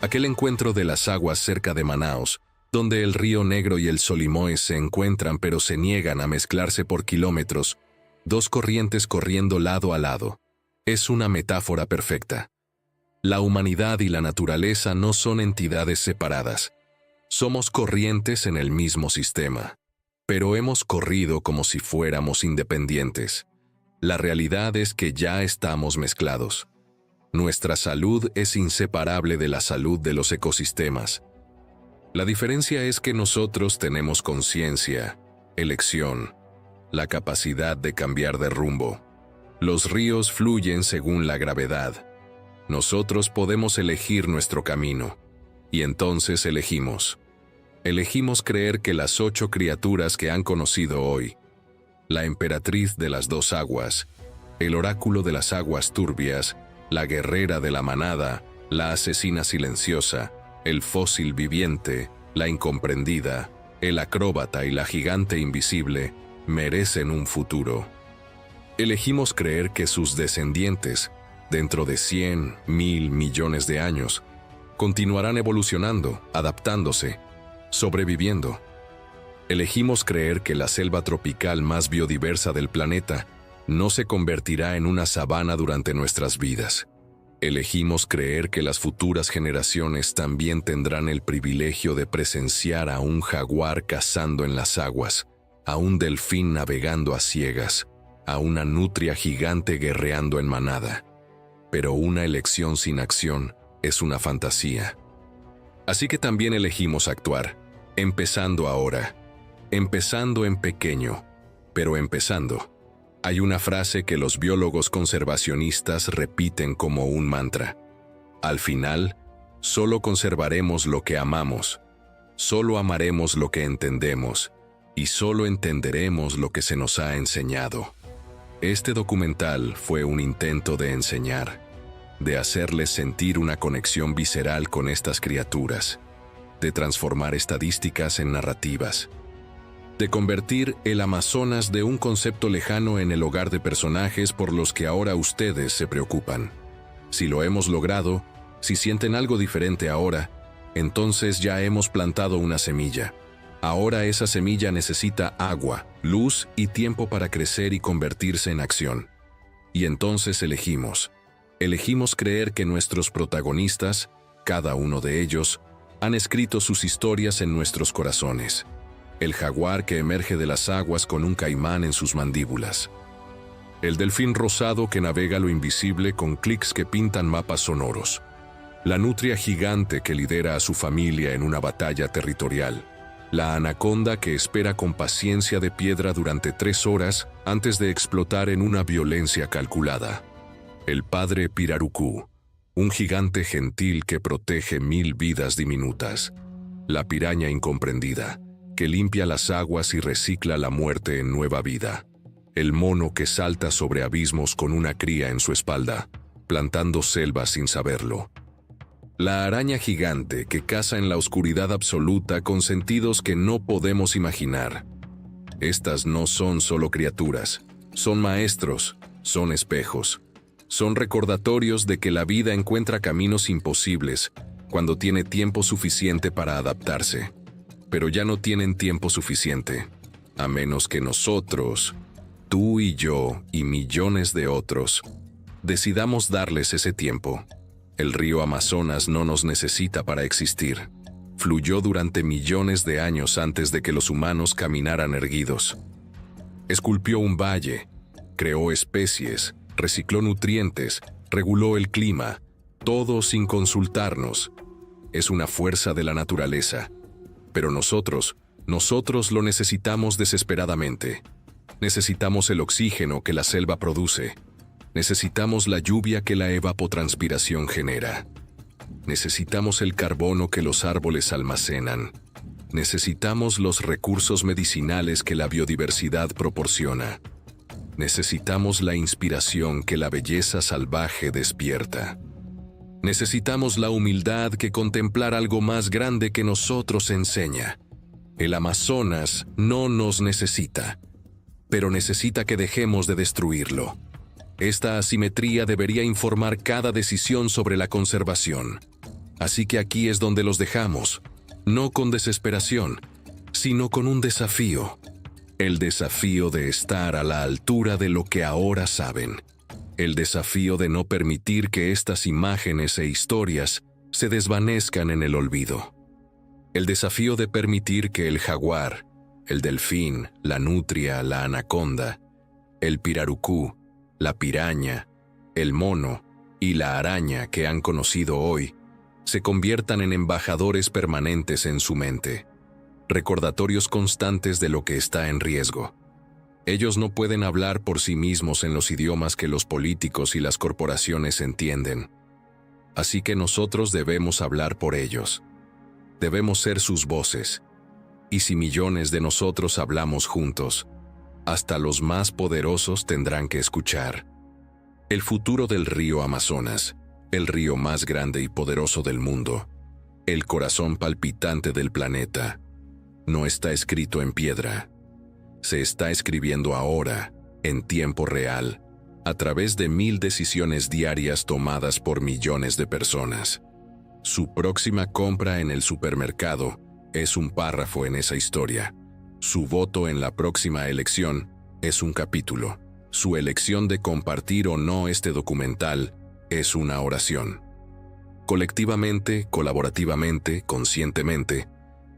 Aquel encuentro de las aguas cerca de Manaos, donde el río Negro y el Solimoes se encuentran pero se niegan a mezclarse por kilómetros, dos corrientes corriendo lado a lado, es una metáfora perfecta. La humanidad y la naturaleza no son entidades separadas. Somos corrientes en el mismo sistema, pero hemos corrido como si fuéramos independientes. La realidad es que ya estamos mezclados. Nuestra salud es inseparable de la salud de los ecosistemas. La diferencia es que nosotros tenemos conciencia, elección, la capacidad de cambiar de rumbo. Los ríos fluyen según la gravedad. Nosotros podemos elegir nuestro camino, y entonces elegimos. Elegimos creer que las 8 criaturas que han conocido hoy, la emperatriz de las 2 aguas, el oráculo de las aguas turbias, la guerrera de la manada, la asesina silenciosa, el fósil viviente, la incomprendida, el acróbata y la gigante invisible, merecen un futuro. Elegimos creer que sus descendientes, dentro de 100, 1000 millones de años, continuarán evolucionando, adaptándose, sobreviviendo. Elegimos creer que la selva tropical más biodiversa del planeta no se convertirá en una sabana durante nuestras vidas. Elegimos creer que las futuras generaciones también tendrán el privilegio de presenciar a un jaguar cazando en las aguas, a un delfín navegando a ciegas, a una nutria gigante guerreando en manada. Pero una elección sin acción es una fantasía. Así que también elegimos actuar, empezando ahora, empezando en pequeño, pero empezando. Hay una frase que los biólogos conservacionistas repiten como un mantra. Al final, solo conservaremos lo que amamos, solo amaremos lo que entendemos, y solo entenderemos lo que se nos ha enseñado. Este documental fue un intento de enseñar, de hacerles sentir una conexión visceral con estas criaturas, de transformar estadísticas en narrativas, de convertir el Amazonas de un concepto lejano en el hogar de personajes por los que ahora ustedes se preocupan. Si lo hemos logrado, si sienten algo diferente ahora, entonces ya hemos plantado una semilla. Ahora esa semilla necesita agua, luz y tiempo para crecer y convertirse en acción. Y entonces elegimos creer que nuestros protagonistas, cada uno de ellos, han escrito sus historias en nuestros corazones. El jaguar que emerge de las aguas con un caimán en sus mandíbulas. El delfín rosado que navega lo invisible con clics que pintan mapas sonoros. La nutria gigante que lidera a su familia en una batalla territorial. La anaconda que espera con paciencia de piedra durante 3 horas antes de explotar en una violencia calculada. El padre pirarucú, un gigante gentil que protege 1000 vidas diminutas. La piraña incomprendida, que limpia las aguas y recicla la muerte en nueva vida. El mono que salta sobre abismos con una cría en su espalda, plantando selvas sin saberlo. La araña gigante que caza en la oscuridad absoluta con sentidos que no podemos imaginar. Estas no son solo criaturas, son maestros, son espejos. Son recordatorios de que la vida encuentra caminos imposibles cuando tiene tiempo suficiente para adaptarse. Pero ya no tienen tiempo suficiente, a menos que nosotros, tú y yo y millones de otros, decidamos darles ese tiempo. El río Amazonas no nos necesita para existir. Fluyó durante millones de años antes de que los humanos caminaran erguidos. Esculpió un valle, creó especies, recicló nutrientes, reguló el clima, todo sin consultarnos. Es una fuerza de la naturaleza. Pero nosotros, Nosotros lo necesitamos desesperadamente. Necesitamos el oxígeno que la selva produce. Necesitamos la lluvia que la evapotranspiración genera. Necesitamos el carbono que los árboles almacenan. Necesitamos los recursos medicinales que la biodiversidad proporciona. Necesitamos la inspiración que la belleza salvaje despierta. Necesitamos la humildad que contemplar algo más grande que nosotros enseña. El Amazonas no nos necesita, pero necesita que dejemos de destruirlo. Esta asimetría debería informar cada decisión sobre la conservación. Así que aquí es donde los dejamos, no con desesperación, sino con un desafío. El desafío de estar a la altura de lo que ahora saben. El desafío de no permitir que estas imágenes e historias se desvanezcan en el olvido. El desafío de permitir que el jaguar, el delfín, la nutria, la anaconda, el pirarucú, la piraña, el mono y la araña que han conocido hoy se conviertan en embajadores permanentes en su mente, recordatorios constantes de lo que está en riesgo. Ellos no pueden hablar por sí mismos en los idiomas que los políticos y las corporaciones entienden. Así que nosotros debemos hablar por ellos. Debemos ser sus voces. Y si millones de nosotros hablamos juntos, hasta los más poderosos tendrán que escuchar. El futuro del río Amazonas, el río más grande y poderoso del mundo, el corazón palpitante del planeta, no está escrito en piedra. Se está escribiendo ahora, en tiempo real, a través de 1000 decisiones diarias tomadas por millones de personas. Su próxima compra en el supermercado es un párrafo en esa historia. Su voto en la próxima elección es un capítulo. Su elección de compartir o no este documental es una oración. Colectivamente, colaborativamente, conscientemente,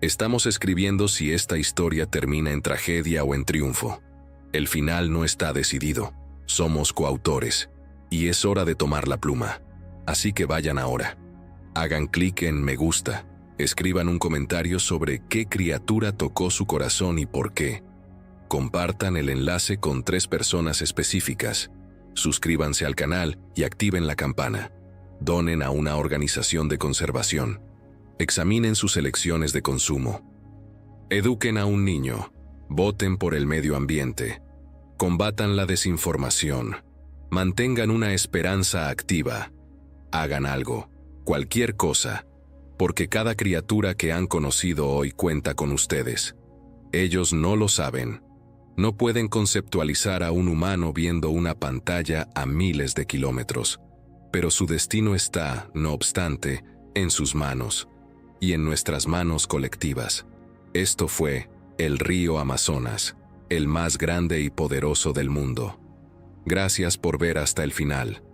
estamos escribiendo si esta historia termina en tragedia o en triunfo. El final no está decidido. Somos coautores. Y es hora de tomar la pluma. Así que vayan ahora. Hagan clic en me gusta. Escriban un comentario sobre qué criatura tocó su corazón y por qué. Compartan el enlace con 3 personas específicas. Suscríbanse al canal y activen la campana. Donen a una organización de conservación. Examinen sus elecciones de consumo. Eduquen a un niño. Voten por el medio ambiente. Combatan la desinformación. Mantengan una esperanza activa. Hagan algo, cualquier cosa, porque cada criatura que han conocido hoy cuenta con ustedes. Ellos no lo saben. No pueden conceptualizar a un humano viendo una pantalla a miles de kilómetros, pero su destino está, no obstante, en sus manos y en nuestras manos colectivas. Esto fue el río Amazonas, el más grande y poderoso del mundo. Gracias por ver hasta el final.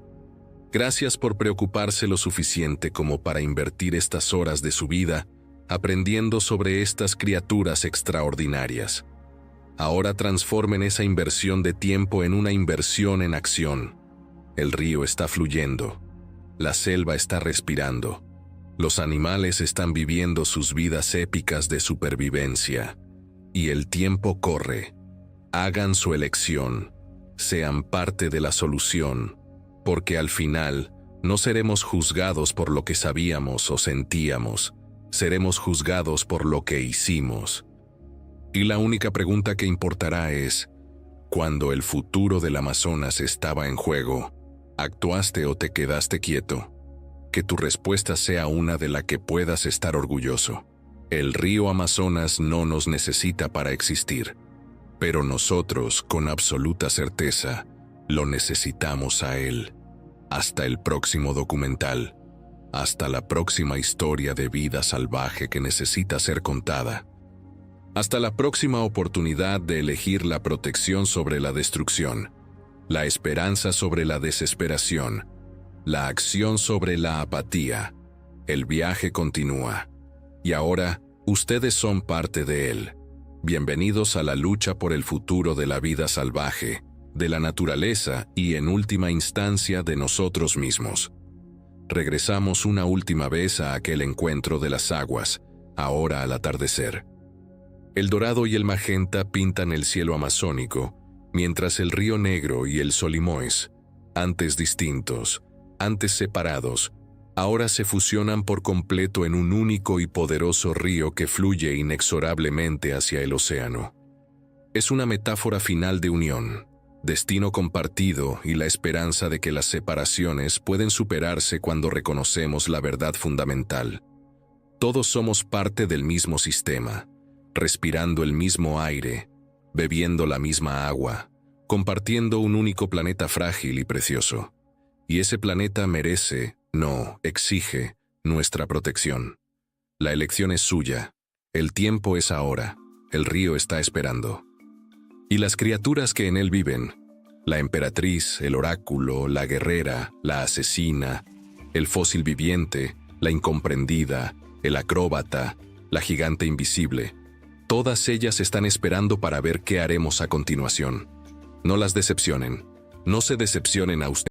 Gracias por preocuparse lo suficiente como para invertir estas horas de su vida aprendiendo sobre estas criaturas extraordinarias. Ahora transformen esa inversión de tiempo en una inversión en acción. El río está fluyendo. La selva está respirando. Los animales están viviendo sus vidas épicas de supervivencia. Y el tiempo corre. Hagan su elección. Sean parte de la solución. Porque al final, no seremos juzgados por lo que sabíamos o sentíamos. Seremos juzgados por lo que hicimos. Y la única pregunta que importará es, cuando el futuro del Amazonas estaba en juego, ¿actuaste o te quedaste quieto? Que tu respuesta sea una de la que puedas estar orgulloso. El río Amazonas no nos necesita para existir, pero nosotros, con absoluta certeza, lo necesitamos a él. Hasta el próximo documental. Hasta la próxima historia de vida salvaje que necesita ser contada. Hasta la próxima oportunidad de elegir la protección sobre la destrucción, la esperanza sobre la desesperación, la acción sobre la apatía. El viaje continúa. Y ahora, ustedes son parte de él. Bienvenidos a la lucha por el futuro de la vida salvaje, de la naturaleza y, en última instancia, de nosotros mismos. Regresamos una última vez a aquel encuentro de las aguas, ahora al atardecer. El dorado y el magenta pintan el cielo amazónico, mientras el río Negro y el Solimoes, antes distintos, antes separados, ahora se fusionan por completo en un único y poderoso río que fluye inexorablemente hacia el océano. Es una metáfora final de unión, destino compartido y la esperanza de que las separaciones pueden superarse cuando reconocemos la verdad fundamental. Todos somos parte del mismo sistema, respirando el mismo aire, bebiendo la misma agua, compartiendo un único planeta frágil y precioso. Y ese planeta merece, no, exige, nuestra protección. La elección es suya, el tiempo es ahora, el río está esperando. Y las criaturas que en él viven, la emperatriz, el oráculo, la guerrera, la asesina, el fósil viviente, la incomprendida, el acróbata, la gigante invisible, todas ellas están esperando para ver qué haremos a continuación. No las decepcionen, no se decepcionen a ustedes.